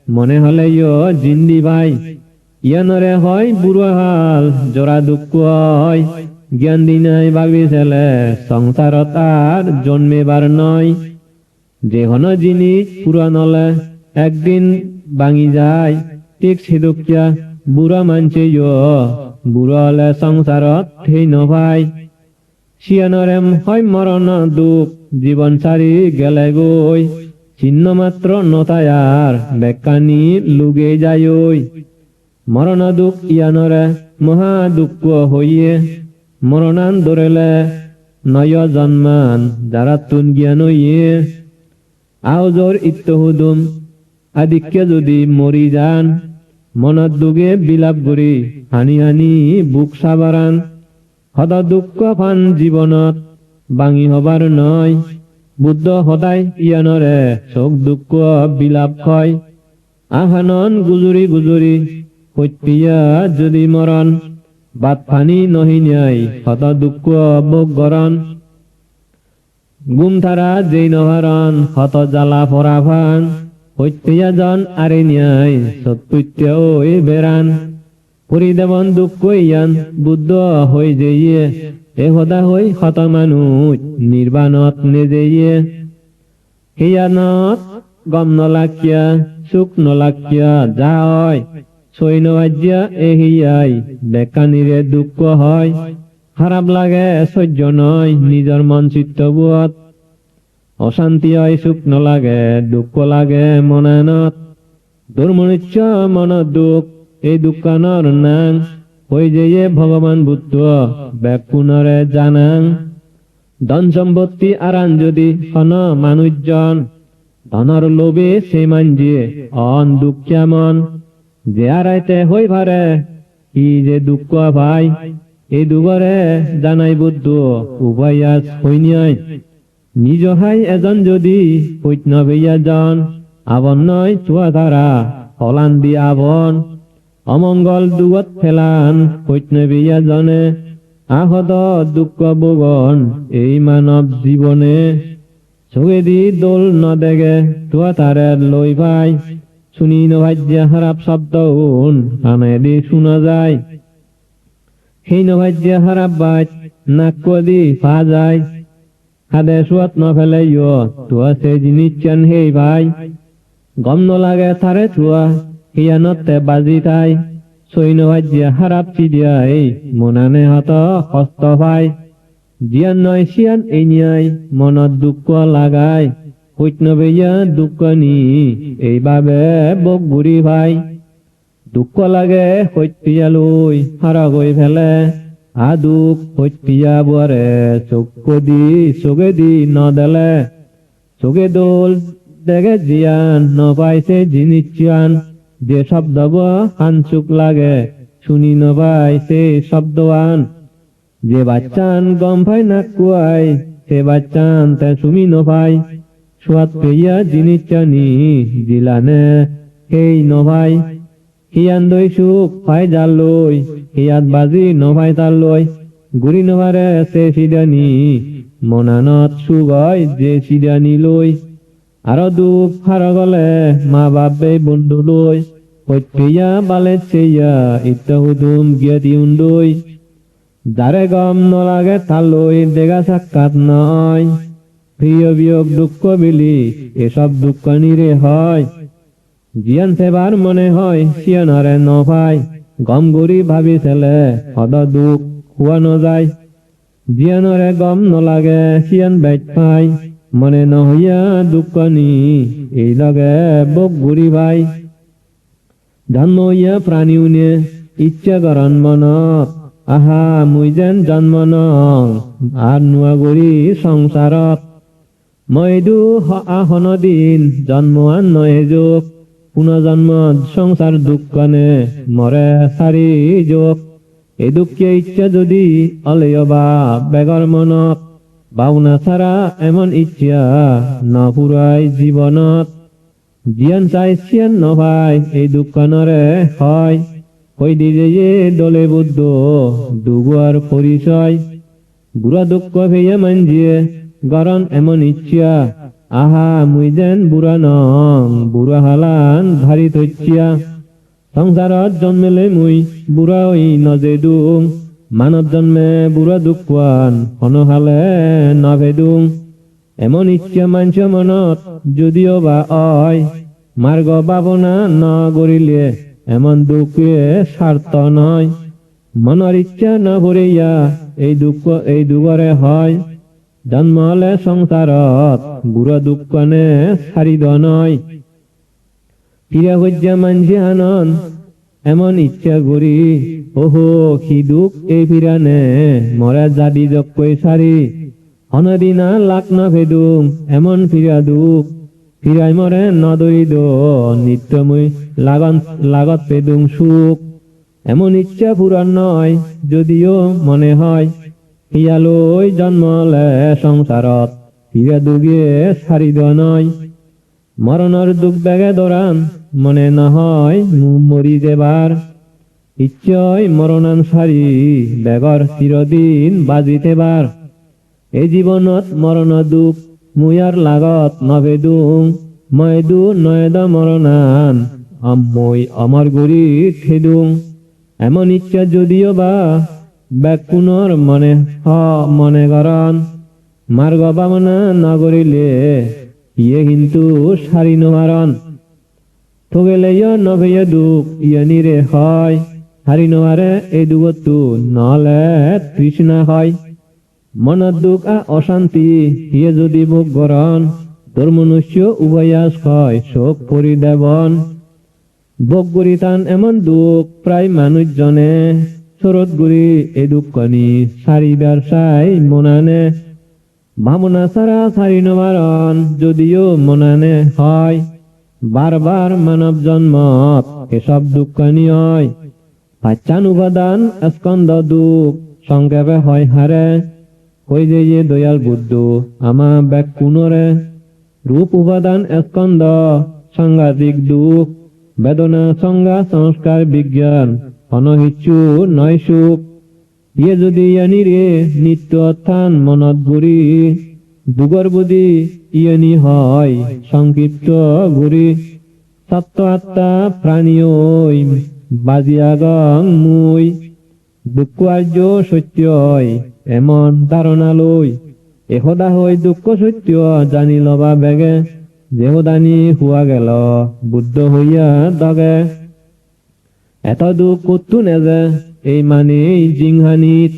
মনে হলে জিন্দি ভাই ইয়ানরে হয় বুড়ো হাল জোড়া দুঃখ হয় জ্ঞান দিনাই ভাবি ছেলে সংসারত আর জন্মেবার নয় যে কোনো জিনিস পুরান হলে একদিন ভাঙি যায় ঠিক সেদুকিয়া বুড়া মানছে বুড়ো হলে সংসারত সেই নভাই শিয়ানরেম হয় মরণ দুঃখ জীবন সারি গেলে গই চিহ্ন মাত্র নতায়ার বেকানি লুগে যায় মরণ দুঃখ ইয়ানরে মহা দুঃখ হইয়ে মরণান ধরেলে নয় জন্মান যারা তুন জ্ঞান ইয়ে আওজর ইত্যহুদুম আদিক্য যদি মরি যান মনত দুগে বিলাপ করি হানি হানি বুক সাবারান সদ দুঃখ ফান জীবনত বাঙি হবার নয় বুদ্ধ সদায় ইয়ানরে শোক দুঃখ বিলাপ কয় আহানন গুজুরি গুজুরি সত্যিয়া যদি মরণ বাত ফানি নহিনিয়াই সদ দুঃখ বুক গরণ গুম তারা যেই নহারণ হত জ্বালা ফরাফান সত্যিয়া জন আরে নিয়াই সত্যত্য ওই বেড়ান পরিদেবন দুঃখ ইয়ান বুদ্ধ হই যেয়ে এ সদা হই হত মানুষ নির্বাণত নেজেয়ে হিয়ানত গম নলাকিয়া সুখ নলাকিয়া যা হয় সৈন্য আজ্ঞা এ হিয়াই বেকানিরে দুঃখ হয় খারাপ লাগে সহ্য নয় নিজর মন চিত্তবোধ অশান্তি হয় সুখ নলাগে দুঃখ লাগে মনানত দুর্মনুষ্য মন দুঃখ এই দুঃখানর নাং হই যে ভগবান বুদ্ধ ব্যাকুণরে জানাং ধন সম্পত্তি আরান যদি হন মানুষজন ধনর লোভে সে মানজিয়ে অন দুঃখিয়া মন যে আড়াইতে হই ভারে কি যে দুঃখ ভাই এই দুগরে জানাই বুদ্ধ উভয়াস হইনিয়াই নিজ হাই এজন যদি পৈতনবেয়া জন আবন নয় চুয়া ধারা হলান দি আবন অমঙ্গল দুগত ফেলান পৈতনবেয়া জনে আহত দুঃখ বগন এই মানব জীবনে চোখেদি দোল নদেগে চুয়া তারে লই ভাই শুনি নভাজ্যা খারাপ শব্দ কানে দি শোনা যায় সেই নভাজ্যা খারাপ বাজ নাক দি ফা যায় হাদে সুয়াত নফেলে তুয়া সে জিনিস চান হেই ভাই গম নলাগে তারে থুয়া হিয়ানতে বাজি তাই সৈন্য ভাজ্যা খারাপ চিদিয়া এই মনানে হত হস্ত ভাই জিয়ান নয় শিয়ান এই নিয়াই মনত দুঃখ লাগাই সৈন্যবেয়া দুঃখ নি এইভাবে বক বুড়ি ভাই দুঃখ লাগে সত্যিয়া লই হারা গৈ ফেলে আদুক সত্যিয়া বুয়ারে চোখে দি নদেলে চোখে দোল দেখে জিয়ান নপাইছে জিনিস চিয়ান যে শব্দ হান চুক লাগে শুনি নপাইছে শব্দওয়ান যে বাচ্চান গম পাই না কুয়াই সে বাচ্চান তে শুমি নপাই সোয়াত পেয়া জিনিস চানি জিলানে সেই নভাই হিয়ান দই সুখ পাই জাল লই হিয়াত বাজি নভাই তার লই গুড়ি নভারে সে সিদানি মনানত সুগয় যে সিদানি লই আরো দুঃখ হার গলে মা বাপে বন্ধু লই সত্যিয়া বালে চেয়া ইত্যহুদুম গিয়াতি উন্দই যারে গম নলাগে তার লই দেখা সাক্ষাৎ নয় প্রিয় বিয়োগ দুঃখ বিলি এসব দুঃখ নিরে হয় জিয়ান সেবার মনে হয় শিয়ানরে নভাই গম গুড়ি ভাবি ছেলে সদ দুঃখ হুয়া নযায় জিয়ানরে গম নলাগে শিয়ান বেচ পাই মনে নহইয়া দুঃখ নি এই লগে বক গুড়ি ভাই জন্ম হইয়া প্রাণী উনে ইচ্ছা করন মনত আহা মুই যেন জন্ম নং আর নুয়া গুড়ি সংসারত মই দু আহন দিন জন্মান নয় যোগ পুনর্জন্ম সংসার দুঃখনে মরে সারি যোগ এই দুঃখে ইচ্ছা যদি অলেয় বা বেগর মনত বাউনা ছাড়া এমন ইচ্ছা না পুরাই জীবনত জিয়ান চাই চিয়ান নভাই এই দুঃখনরে হয় কই দিছে যে দলে বুদ্ধ দুগুয়ার পরিচয় বুড়া দুঃখ ভেয়ে মানজিয়ে গরন এমন ইচ্ছা আহা মুই যেন বুড়া নং বুড়া হালান ভারি তৈচ্ছিয়া সংসারত জন্মেলে মুই বুড়া হই নজে দুং মানব জন্মে বুড়া দুঃখান অনহালে নভেদুং এমন ইচ্ছা মানছ মনত যদিও বা অয় মার্গ ভাবনা ন গড়িলে এমন দুঃখে স্বার্থ নয় মনের ইচ্ছা ন ভরিয়া এই দুঃখ এই দুগরে হয় জন্ম হলে সংসারত বুড়া দুঃখনে সারিদ নয় ফিরা হজ্জা মানছি আনন্দ এমন ইচ্ছা করি ওহো কি দুঃখ এই ফিরানে মরে যাবি যকৈ সারি অনদিনা লাখ ন ভেদুম এমন ফিরা দুঃখ ফিরাই মরে নদরিদ নিত্যময় লাগত পেদুম সুখ এমন ইচ্ছা পুরাণ নয় যদিও মনে হয় হিয়ালই জন্মলে সংসারত ফিরা দুগে সারিদ নয় মরণর দুঃখ বেগে দরান মনে নহয় মরি যেবার ইচ্ছয় মরণান সারি বেগর চিরদিন বাজিতেবার এই জীবনত মরণ দুঃখ মুয়ার লাগত নভেদুং ময়দু নয়দ মরণান মই অমর গুরি খেদুং এমন ইচ্ছা যদিও বা ব্যাকুণর মনে গরণ মার্গ ভাবনা নগরিলে ইয়ে কিন্তু সারি নোহারণ থগেলে নভেয় দুঃখ ইয়ে নিরে হয় হারি নোয়ারে এই দুগতু নহলে তৃষ্ণা হয় মনত দুঃখ অশান্তি ইয়ে যদি ভোগ গরণ তোর মনুষ্য উভয়াস হয় শোক পরিদেবন ভোগ করি তান এমন দুঃখ প্রায় মানুষজনে শরৎ গুরি এই দুঃখনি সারি ব্যবসায় মনানে ভাবনা সারা সারি নবারণ যদিও মনানে হয় বারবার মানব জন্মত এসব দুঃখনি হয় পাচ্চান উপাদান স্কন্দ দুঃখ সংক্ষেপে হয় হারে কই যে দয়াল বুদ্ধ আমা ব্যাকুণরে রূপ উপাদান স্কন্দ সাংঘাতিক দুঃখ বেদনা সংজ্ঞা সংস্কার বিজ্ঞান অনহিচ্ছু নয় সুখ ইয়ে যদি ইয়ানিরে নিত্য অত্থান মনত গুরি দুগর বুদ্ধি ইয়নি হয় সংক্ষিপ্ত গুরি সত্য আত্মা প্রাণী ওই বাজিয়া গং মুই দুঃখ আর্য সত্য এমন ধারণা লই এসদা হই দুঃখ সত্য জানি লবা বেগে যেহদানি হুয়া গেল বুদ্ধ হইয়া দগে এত দুঃখ কতু নেজে এই মানে জিংহানিত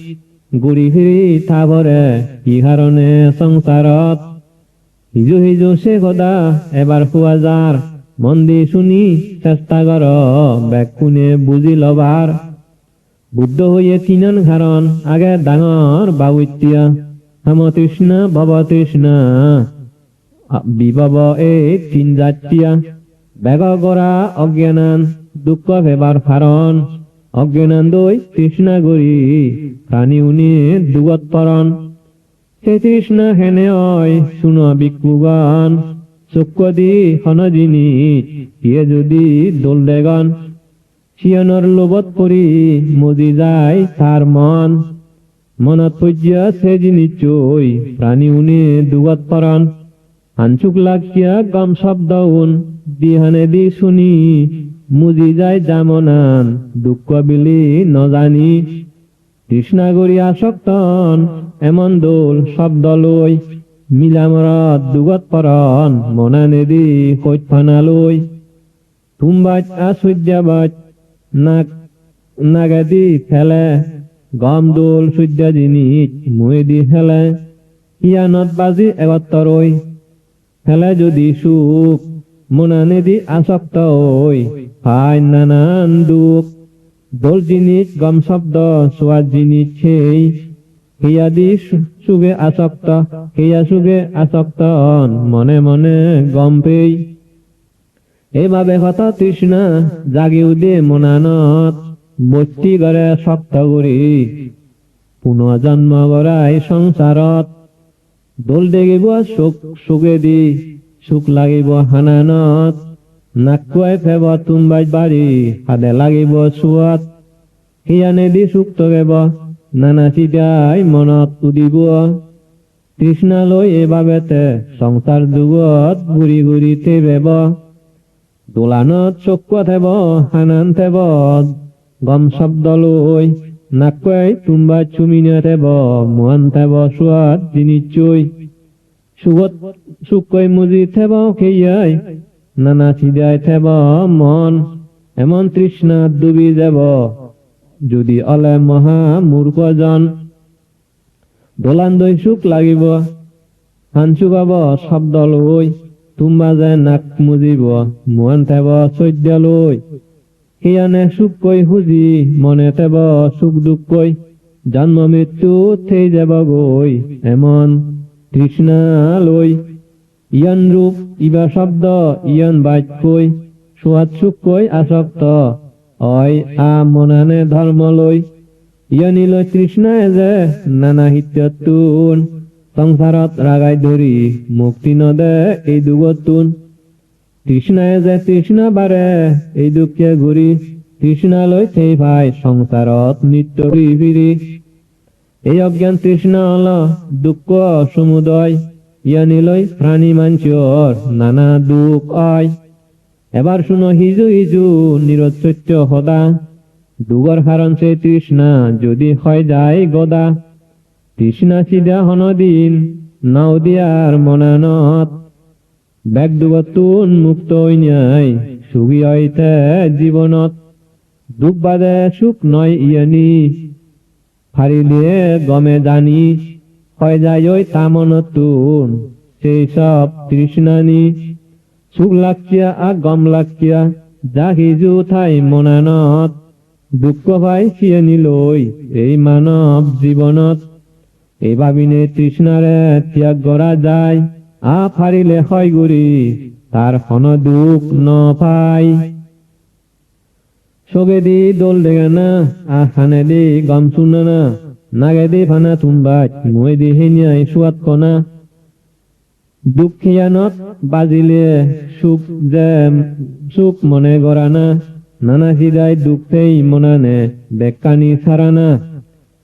গুড়ি ফিরি থাবরে ইহারণে সংসারত হিজু হিজু সে কথা এবার হুয়া যার মন দি শুনি চেষ্টা কর ব্যাকুণে বুঝি লবার বুদ্ধ হইয়ে তিনন ঘারণ আগে ডাঙর বাবুতিয়া হেম তৃষ্ণা ভব তৃষ্ণা বিভব এই তিন জাতিয়া বেগ গড়া অজ্ঞানান দুঃখ ভেবার ফারণ অজ্ঞানান দই তৃষ্ণা গড়ি প্রাণী উনি দুগত পরণ সে তৃষ্ণা হেনে হয় শুন বিক্ষুগণ চক্ষু দি হন জিনিস ইয়ে যদি দোল দেগন শিয়নর লোভত পরি মজি যায় তার মন মনত পর্যা সে জিনিস চই প্রাণী উনি দুগত পরণ আনচুক লাগিয়া গম শব্দ উন দিহানে দি শুনি মুজি যায় জামনান দুঃখ বিলি নজানি তৃষ্ণা গড়ি আসক্তন এমন দোল শব্দ লই মিলামরত দুগত পরণ মনানে দি কৈত ফানা লই তুমবাজ আসুদ্যাবাজ নাগাদি ফেলে গম দোল সূর্য জিনিস মুই দি ফেলে ইয়ানত বাজি এগত্তরই ফেলে যদি সুখ মনানে দি আসক্ত ওই হাই নানান দুঃখ দোল জিনিস গম শব্দ সোয়াদ জিনিস সেই হিয়া দি সুগে আসক্ত হিয়া সুগে আসক্ত মনে মনে গম পেই এইভাবে কত তৃষ্ণা জাগি উদে মনানত বস্তি গড়ে শক্ত করি পুনঃজন্ম গড়াই সংসারত দোল দেখিব সুখ সুখে দি সুখ লাগিব হানানত নাকুৱাই ফেব তুম্বাই বাৰী হাদে লাগিব চুৱাত হিয়ানে দি চুক্ত গেব নানা চিদাই মনত উদিব তৃষ্ণালৈ এবাবেতে সংসাৰ যুগত ঘূৰি ঘূৰি থেবেব দোলানত চকুৱা থেব হানান থেব গম শব্দ লৈ নাকুৱাই তুম্বাই চুমিনে থেব মন থেব চুৱাত জিনিচৈ সুগত সুকৈ মুজি থেব খেয়াই নানা চিদাই থেব মন এমন তৃষ্ণাত ডুবি যাব যদি অলে মহা মূৰ্খজন দোলান দৈ সুখ লাগিব হানচুকাব শব্দ লৈ তুম্বা যে নাক মুজিব মন থেব চৈদ্য লৈ হিয়ানে সুখ কৈ খুজি মনে থেব সুখ দুখ কৈ জন্ম মৃত্যু থেই যাব গৈ এমন তৃষ্ণা লৈ ইয়ান ৰূপ ইবা শব্দ ইয়ান বাক্যই সোৱাদ সুখ কৈ আসক্ত অয় মনানে ধৰ্ম লৈ ইয়ানিলৈ তৃষ্ণাই যে নানা হিত্যতুন সংসাৰত ৰাগাই ধৰি মুক্তি নদে এই দুগতুন তৃষ্ণাই যে তৃষ্ণা বাৰে এই দুখে ঘূৰি তৃষ্ণালৈ থেই ভাই সংসাৰত নিত্য ঘূৰি ফিৰি এই অজ্ঞান তৃষ্ণা হল দুঃখ সমুদয় ইয়ানিলৈ প্ৰাণী মাঞ্চৰ নানা দুখ হয় এবাৰ শুনো হিজু হিজু নিরোধ সত্য সদা দুগর কারণ সে তৃষ্ণা যদি হয় যায় গদা তৃষ্ণা চিদা হনদিন নাও দিয়ার মনানত ব্যাগ দুগতুন মুক্ত হইনাই সুখী হইতে জীবনত দুখ বাদে সুখ নয় ইয়ানি ফারিলে গমে জানি হয় যায় ওই তামনতুন সেই সব তৃষ্ণানি সুখ লাকিয়া গম লাকিয়া যা হিজু থাই মনানত দুঃখ ভাই সিয়ানি লৈ এই মানৱ জীৱনত এই ভাবিনে তৃষ্ণাৰে ত্যাগ কৰা যায় ফাৰিলে হয় গুৰি তাৰ হন দুখ নপাই সগেদি দোল দেগানা খানে দি গম শুনানা নাগে দি ফানা তুম্বাই মই দি হেনিয়াই সুৱাত কনা দুখিয়ানত বাজিলে সুখ যে সুখ মনে গড়ানা নানা সিদাই দুখ থেই মনানে বেকানি সারানা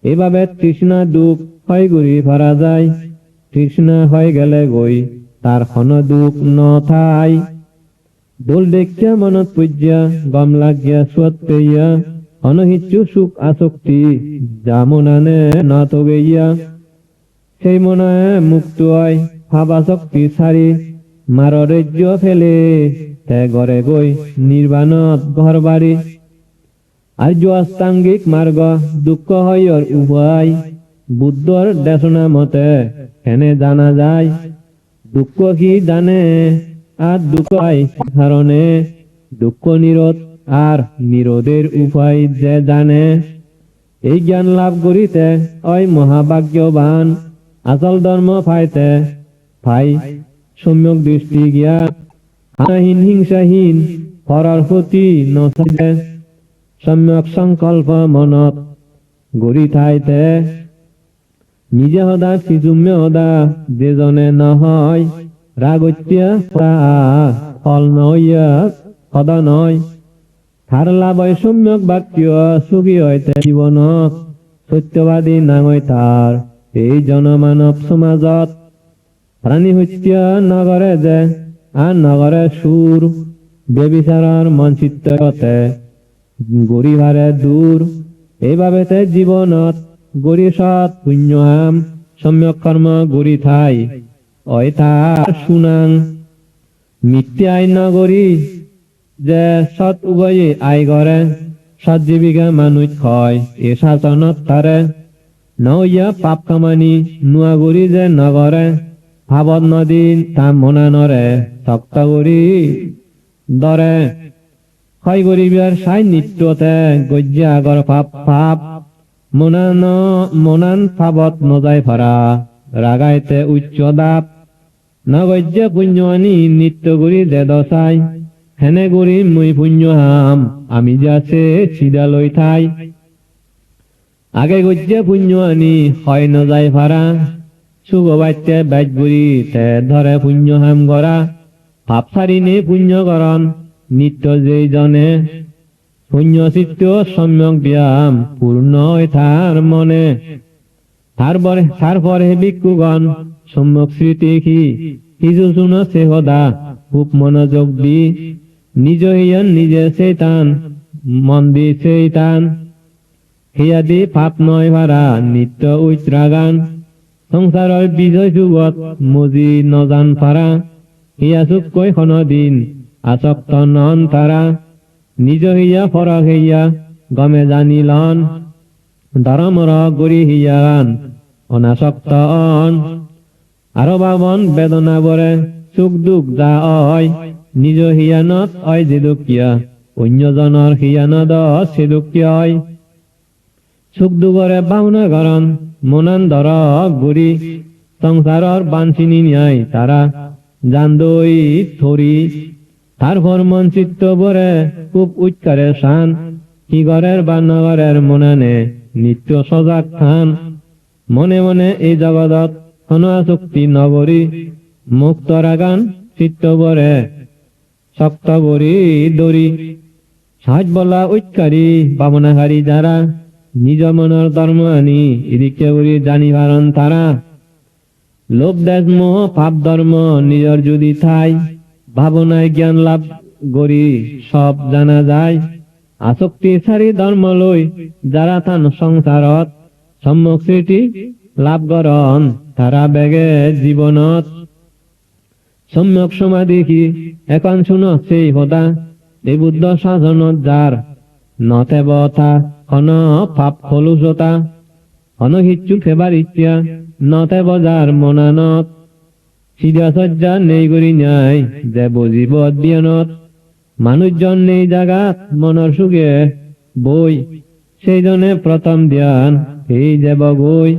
এভাবে তৃষ্ণা দুখ হয় গুৰি ফারা যায় তৃষ্ণা হয় গেলে গই তার হন দুখ নথাই দোল দেখিয়া মনত পূজ্যা গম লাগিয়া সুয়াত পেয়া অনহিচ্ছু সুখ আসক্তি যা মনানে নত গইয়া সেই মনায় মুক্ত হয় ভাবা শক্তি ছাড়ি মাররেজ্য ফেলে তে ঘরে গই নির্বাণত ঘর বাড়ি আর্য অষ্টাঙ্গিক মার্গ দুঃখ হয়র উভয় বুদ্ধর দেশনা মতে হেনে জানা যায় দুঃখ কি জানে আর দুঃখ কারণে দুঃখ নিরোধ আর নিরোধের উপায় যে জানে এই জ্ঞান লাভ করিতে ওই মহাভাগ্যবান আসল ধর্ম পাইতে ভাই সম্যক দৃষ্টি জ্ঞান হানাহীন হিংসাহীন পরার প্রতি নচাইতে সম্যক সংকল্প মনত গড়ি থাইতে নিজে সদা সিজুম্য সদা যেজনে নহয় রাগত্যা ফল নইয়া সদা নয় থার লাভয় সম্যক বাক্য সুখী হইতে জীবনত সত্যবাদী নাঙৈ তার এই জনমানব সমাজত প্রাণী হত্যা নগরে যে আর নগরে সুর বেবিচাৰৰ মনচিত্ৰতে গৰিভাৰে দূৰ এইভাবেতে জীৱনত গৰি সৎ পুণ্যহাম সম্যক কৰ্ম গৰি ঠাই অইতাৰ সুনাং মিথ্যাই নগৰি যে সৎ উভয়ে আই কৰে সৎ জীৱিকা মানুহ হয় এ শাসনত তাৰে নইয়া পাপ কামানি নোৱা গৰি যে নগৰে ভাবত নদী তা মনা নৰে শক্ত কৰি দৰে হয় গরিবের সাই নিত্যতে গজ্য আগর পাপ পাপ মনান পাবত নজাই ফারা রাগাইতে উচ্চ দাপ নগজ্য পুণ্যনি নিত্য গুরি দে দশাই হেনে গুরি মুই পুণ্য হাম আমি যাছে ছিদা লই থাই আগে গজ্য পুণ্যনি হয় নজাই ফারা সুগবাচ্যে ব্যাজ গুরি তে ধরে পুণ্য হাম গড়া পাপ সারিনে পুণ্যকরণ নিত্য যেই জনে শূন্যচিত্ত সম্যক ব্যায়াম পূর্ণ তার মনে তারপরে ভিক্ষুগণ সম্যক স্মৃতি কিছু শুনছে সদা খুব মনোযোগ দি নিজ হিয়ান নিজে সেইতান মন দি সেইতান হিয়াদি পাপ নয় ভাড়া নিত্য উচ্রাগান সংসাৰৰ বিজয় যুগত মজি নজান পাৰা হিয়া চুকৈ দিন আসক্ত নন তারা নিজ হিয়া ফরক হইয়া গমে জানিলন ধরমর গরি হিয়ান অনাসক্ত অন আরো বাবন বেদনা বরে সুখ দুখ যা অয় নিজ হিয়ানত অয় যে দুখিয়া অন্যজনৰ হিয়ানত সে দুখিয় সুখ দুখরে বাউনা গরণ মনান ধর গরি সংসাৰৰ বাঞ্ছিনি ন্যায় তারা জানদই থরি তারপর মন চিত্ত বরে খুব উচ্চারে শান কি ঘরের বা নগরের মনানে নিত্য সজাগ খান মনে মনে এই জগতত অনাসক্তি নগরী মুক্ত রাগান চিত্ত বরে শক্ত বরি দরি সাজ বলা উচ্চারি ভাবনাহারী যারা নিজ মনের ধর্ম আনি এদিকে বলি জানি পারন তারা লোভ দেশ মোহ পাপ ধর্ম নিজর যদি থাই ভাবনায় জ্ঞান লাভ করি সব জানা যায় আসক্তি সারি ধর্ম লই যারা থান সংসারত সম্যক স্মৃতি লাভ করন তারা বেগে জীবনত সম্যক সমাধি কি এখন শুন সেই হতা এই বুদ্ধ শাসনত যার নতে বথা অন পাপ কলুষতা অনহিচ্ছু ফেবার ইচ্ছা নতে বজার মনানত সিধা সজ্জা নেই করি নাই যে বুঝিব অধ্যয়নত মানুষজন নেই জাগাত মনৰ সুখে বই সেই জনে প্রথম ধ্যান এই যে বগৈ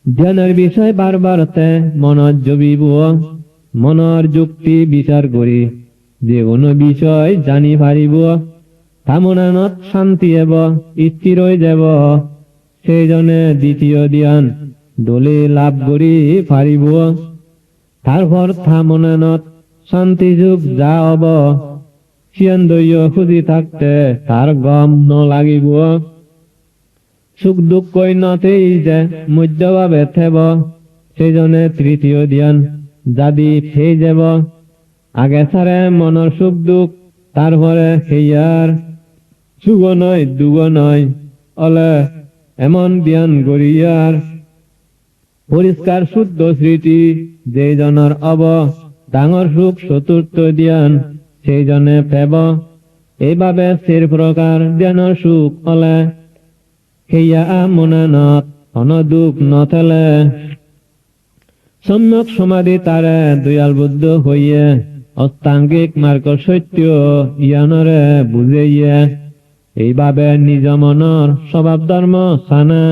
ধ্যানের বিষয় বারবারতে মনত জবিব মনৰ যুক্তি বিচার করি যে কোনো বিষয় জানি পারিব কামনানত শান্তি এব স্থির হয়ে যাব সেই জনে দ্বিতীয় ধ্যান দলে লাভ করি পারিব তারপর থামনানত শান্তি যুগ যা হব সিয়ান দৈয় খুঁজি থাকতে তার গম ন লাগিব সুখ দুঃখ নতেই যে মধ্যভাবে থেব সেই জনে তৃতীয় ধ্যান যাদি ফেই যাব আগে ছাড়ে মনের সুখ দুঃখ তারপরে সেইয়ার সুগ নয় দুগ নয় অলে এমন ধ্যান গরিয়ার পরিষ্কার শুদ্ধ স্মৃতি যেই জনের অব ডাঙর সুখ চতুর্থ ধ্যান সেই জনে পেব এইভাবে সের প্রকার ধ্যানৰ সুখ অলে সেইয়া মনানত অন দুখ নথেলে সম্যক সমাধি তারে দয়াল বুদ্ধ হইয়ে অষ্টাঙ্গিক মার্গ সত্য ইয়ানরে বুঝাইয়ে এইভাবে নিজ মনৰ স্বভাৱ ধর্ম সানা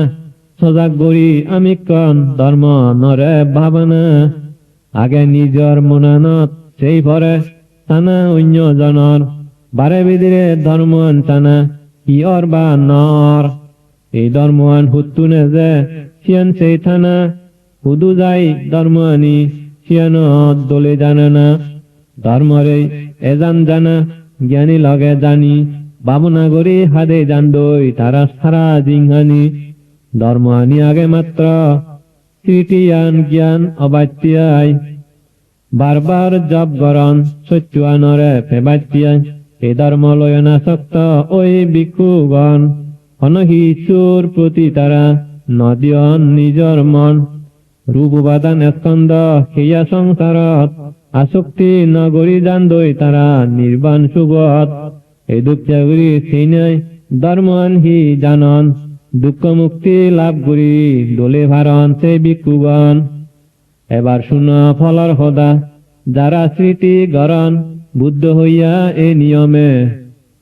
সজাগ করি আমি কন ধর্ম নরে ভাবনা আগে নিজর মনানত সেই পরে সানা অন্য জনর বারে বিদিরে ধর্ম আনসানা ইয়র বা নর এই ধর্ম আন হুতুনে যে সিয়ান সেই থানা হুদু যাই ধর্ম আনি সিয়ান দলে জানে না ধর্মরে এজান জানা জ্ঞানী লগে জানি ভাবনা করি হাদে জান দই তারা সারা জিংহানি ধর্ম আনি আগে মাত্র তৃতীয়ান জ্ঞান অবাত্যায় বারবার জপ গরণ সত্যুয়ানরে ফেবাত্যায় এই ধর্ম লয়না সক্ত ওই ভিক্ষুগণ অনহিচুর প্রতি তারা নদিয়ন নিজর মন রূপ উপাদান স্কন্দ সেয়া সংসারত আসক্তি নগরী জান দই তারা নির্বাণ সুগত এই দুঃখগুলি সেই নাই ধর্ম আনহি জানন দুঃখ মুক্তি লাভ করি দোলে ভারণ সেই ভিক্ষুগণ এবার শুন ফলর সদা যারা স্মৃতি গরণ বুদ্ধ হইয়া এই নিয়মে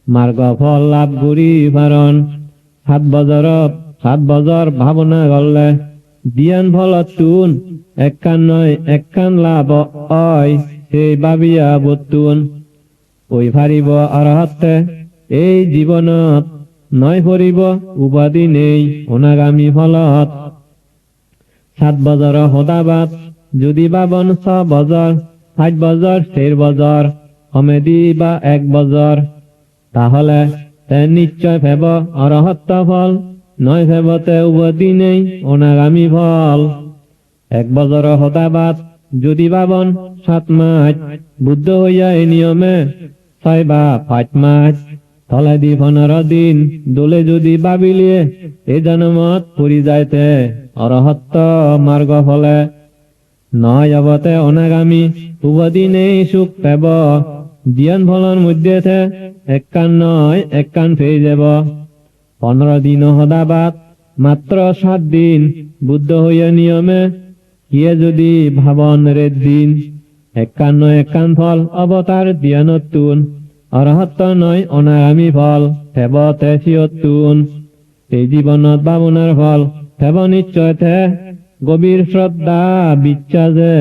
মার্গ ফল লাভ করি ভারণ 7 বছর ভাবনা করলে জ্ঞান ফলত তুন একখান নয় একখান লাভ হয় সেই ভাবিয়া বতুন ওই ফারিব অরহতে এই জীবনত নয় পরিব উপাধি নেই অনাগামী ফলত 7 বছর সদাবাদ যদি বাবন 6 বছর 5 বছর 13 বছর সমেদি বা 1 বছর, তাহলে তে নিশ্চয় ফেব অরহত্ত ফল, নয় ফেবতে উপাধি নেই অনাগামী ফল। 1 বছর হতাবাদ যদি বাবন 7 মাস, বুদ্ধ হইয়া এই নিয়মে 6 বা 5 মাস, তলে দি 15 দিন দোলে যদি বাবিলিয়ে এই জন্মত পরি যাইতে অরহত্ত মার্গ ফলে, নয় অবতে অনাগামী উপাধি নেই সুখ পেব, জ্ঞান ফলর মধ্যেতে একখান নয় একখান পেয়ে যাব। 15 দিন হদাবাদ মাত্র 7 দিন বুদ্ধ হইয়া নিয়মে কিয়ে যদি ভাবন রে দিন, একখান নয় একখান ফল অবতার জ্ঞানতুন, অরহত্ত নয় অনাগামী ফল থেব তে সিয়তুন। এই জীবনত বাবনার ফল থেব নিশ্চয় থে, গভীর শ্রদ্ধা বিশ্বাসে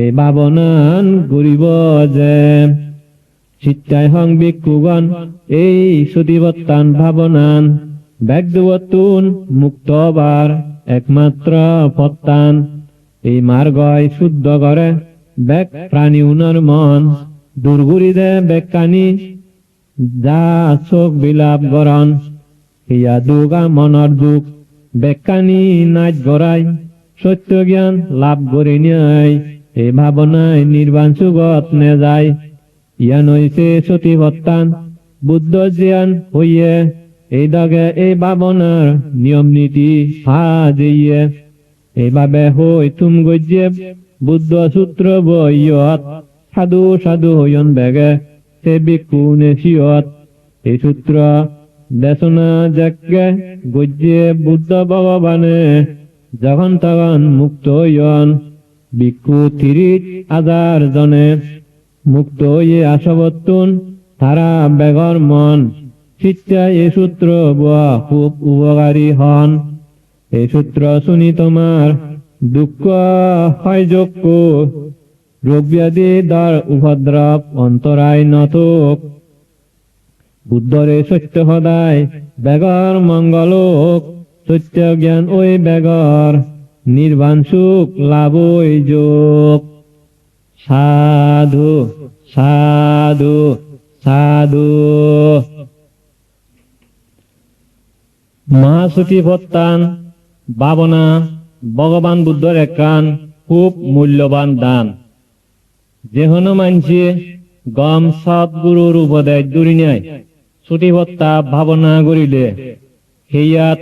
এই ভাবনান গরিব যে। শিক্ষায় হং ভিক্ষুগণ এই সতীবত্তান ভাবনান, ব্যাগদুবতুন মুক্তবার একমাত্র পত্তান। এই মার্গয় শুদ্ধ করে ব্যাগ প্রাণী উনার মন, দুর্গুরি দে বেকানি যা চোখ বিলাপ গরণ, ইয়া দুগা মনৰ দুখ বেকানি নাচ গড়াই, সত্য জ্ঞান লাভ করি নাই এই ভাবনায় নির্বাণ সুগত নে যায়। ইয়ান হইছে সতীবত্তান বুদ্ধ জ্ঞান হইয়ে, এই দাগে এই ভাবনার নিয়ম নীতি হাজিয়ে। এইভাবে হই তুম গজ্যে বুদ্ধ সূত্র বইয়ত, সাধু সাধু হইন বেগে সে ভিক্ষু নেশিয়ত। এই সূত্র দেশনা যজ্ঞে গজ্যে বুদ্ধ ভগবানে, যখন তখন মুক্ত হইয়ন ভিক্ষু 30,000 জনে। মুক্ত হইয়ে আসবতুন তারা বেগর মন, শিক্ষা এই সূত্র বুয়া খুব উপকারী হন। এই সূত্র শুনি তোমার দুঃখ হয় যোগ্য, রোগ ব্যাধি দ্বার উপদ্রব অন্তরায় নতক। বুদ্ধরে সত্য সদায় বেগর মঙ্গলোক, সত্য জ্ঞান ওই বেগর নির্বাণ সুখ লাভ ওই যোগ। সাধু সাধু সাধু। মহাসতীপত্তান ভাবনা ভগবান বুদ্ধর একখান খুব মূল্যবান দান। যেহনো মানছে গম সৎগুরুর উপদেশ দূরি নাই, সতীপত্তা ভাবনা করিলে সেইয়াত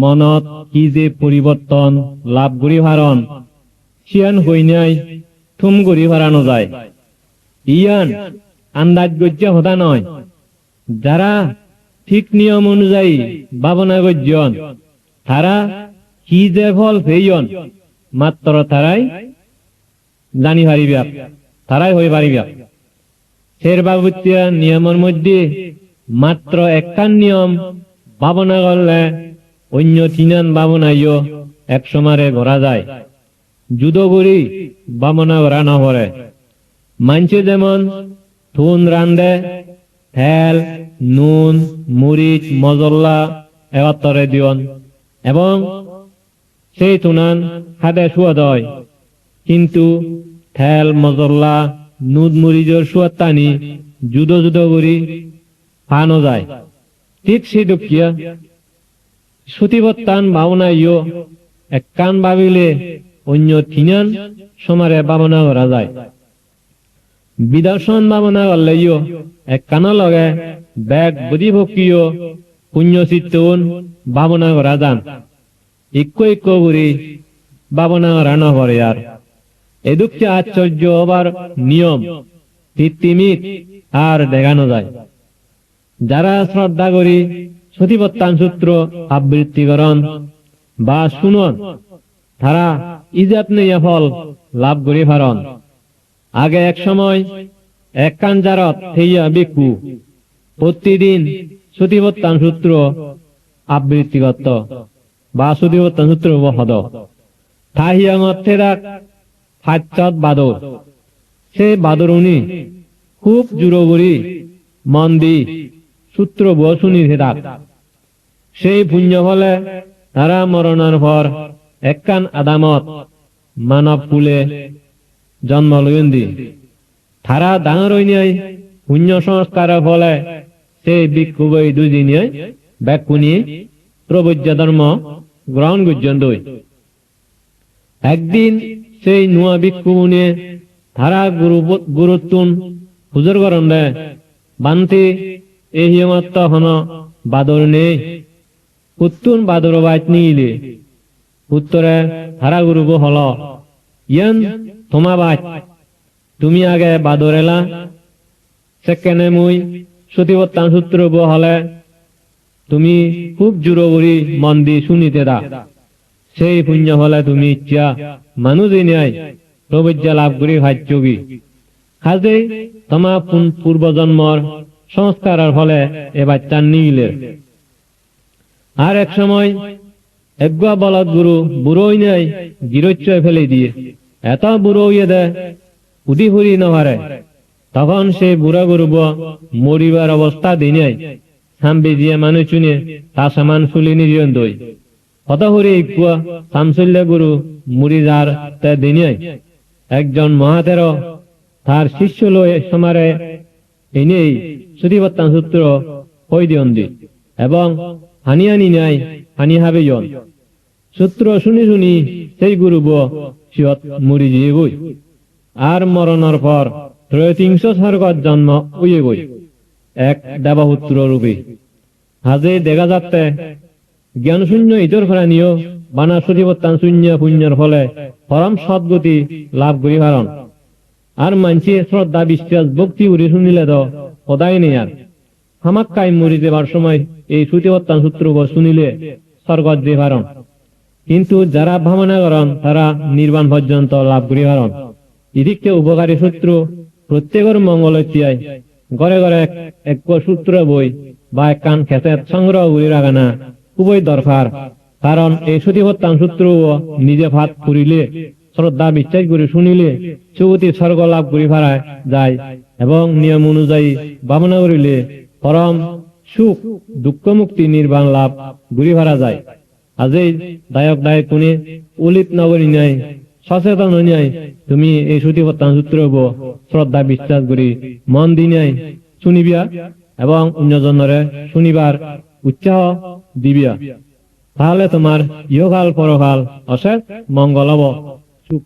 মনত কি যে পরিবর্তন লাভ করি ভারণ, সিয়ান হই নাই থুম করি হারানো যায়। ইয়ান আন্দাজ গজ্য হতা নয়, যারা ঠিক নিয়ম অনুযায়ী ভাবনা গজ্জন তারা কি যে ফল পেয়ন মাত্র তারাই জানি পারিবা, তারাই হয়ে পারিবা। সের বাবুতিয়া নিয়মের মধ্যে মাত্র একখান নিয়ম ভাবনা করলে অন্য 3 ভাবনাইও 1 সমারে গড়া যায়। যুদ্ধ করি ভাবনা করা না পড়ে। মানছে যেমন থুন রান্ধে তেল নুন মরিচ মজল্লা একত্তরে দিয়ন এবং সেই তুনান হাতে সুয়াদ হয়, কিন্তু তেল মজল্লা নুন মরিচের সুয়াদ টানি যুদ্ধ যুদ্ধ করি পানো যায়। ঠিক সেই দুঃখিয়া সতীবত্তান ভাবনা ইয় এক কান ভাবিলে অন্য 3 সমারে ভাবনা করা যায়। বিদর্শন ভাবনা করলে ইয় এক কান লগে ব্যাগ বুদ্ধি ভক্তিও পুণ্য চিত্তন ভাবনা করা যান। ইক্য ইক্য করি ভাবনা করা না পড়ে। আর এদুককে আশ্চর্য হবার নিয়ম তিমিত আর দেখানো যায়। যারা শ্রদ্ধা করি সতীপত্তান সূত্র আবৃত্তি করন বা শুনন, তারা ইজাত নেয়া ফল লাভ করি পারন। আগে এক সময় এক কাঞ্জারত থেইয়া ভিক্ষু প্রতিদিন সতীপত্তান সূত্র আবৃত্তি করত বা সতীপত্তান সূত্র হদ। তাহিয়া মধ্যেরাক ফাচ্চত বাদর, সে বাদর উনি খুব জুড়ো করি মন দি সূত্র বো শুনি থাক। সেই পুণ্য ফলে তারা মরণের পর একখান আদামত মানব কুলে জন্ম লইন দি। তারা ডাঙর হইনিয়াই পুণ্য সংস্কারের ফলে সেই ভিক্ষু বই দুদিনে ব্যাকুনি প্রবজ্য ধর্ম গ্রহণ করছেন। একদিন সেই নুয়া ভিক্ষু নিয়ে তারা গুরুত্বন হুজুর করেন দে বান্তি এই হিমাত্ত হন বাদর নেই উত্তুন বাদর বাইত নিলে উত্তরে তারা গুরুব হল ইয়ান তোমা বাইত তুমি আগে বাদর এলা সেকেন্ডে মুই সতীবত্তান সূত্র হলে তুমি খুব জোর করি মন দি শুনিতে দা সেই পুণ্য হলে তুমি ইচ্ছা মানুষই নাই প্রবজ্ঞা লাভ করি ভাজ্যগী কাজে তোমার পূর্বজন্মর সংস্কারের ফলে এ বাচ্চার নিলে। আর এক সময় একগুয়া বলদ গুরু বুড়োই নাই গিরোচ্ছয় ফেলে দিয়ে এত বুড়ো হইয়ে দেয় উঠি ফুরি নহারে তখন সেই বুড়া গরু মরিবার অবস্থা দিনে সাম্বি দিয়ে মানুষ চুনে তা সামান ফুলি নিজন দই কত হরি ইকুয়া সামসুল্য গুরু মুড়ি যার তে দিনে একজন মহাতের তার শিষ্য লয়ে সমারে এনেই সুতিবত্তান সূত্র হই দিয়ন দি এবং হানি হানি নাই হানি হাবে জন সূত্র শুনি শুনি সেই গুরু সিয়ত মুড়ি দিয়ে বই আর মরণের পর ৩৩০ স্বর্গত জন্ম উয়ে গই এক দেবপুত্র রূপে। হাজে দেখা যাচ্ছে জ্ঞান শূন্য ইতর প্রাণীয় বানা সতীবত্তান শূন্য পুণ্যের ফলে পরম সদ্গতি লাভ করি কারণ আর মানছি শ্রদ্ধা বিশ্বাস ভক্তি উড়ি শুনিলে তো সদাই নেই আর হামাক্কাই মরি দেবার সময় এই সতীবত্তান সূত্র শুনিলে স্বর্গত দিয়ে কারণ কিন্তু যারা ভাবনা করেন তারা নির্বাণ পর্যন্ত লাভ করি কারণ এদিকে উপকারী সূত্র প্রত্যেকের মঙ্গল ইত্যায় ঘরে ঘরে এক সূত্র বই বা এক কান খেসেট সংগ্রহ করে রাখানা খুবই দরকার কারণ এই সতীবত্তান সূত্র নিজে ভাত করিলে শ্রদ্ধা বিশ্বাস করে শুনিলে সুগতি স্বর্গ লাভ করি ফেরায় যায় এবং নিয়ম অনুযায়ী ভাবনা করিলে পরম সুখ দুঃখ মুক্তি নির্বাণ লাভ ঘুরি ফেরা যায়। আজই দায়ক দায়ক কোনে উলিত নগরী নাই সচেতন নাই তুমি এই সতীবত্তান সূত্র শ্রদ্ধা বিশ্বাস করি মন দি নাই শুনিবিয়া এবং অন্যজনরে শুনিবার উৎসাহ দিবিয়া তাহলে তোমার ইহকাল পরকাল অশেষ মঙ্গল হব সুখ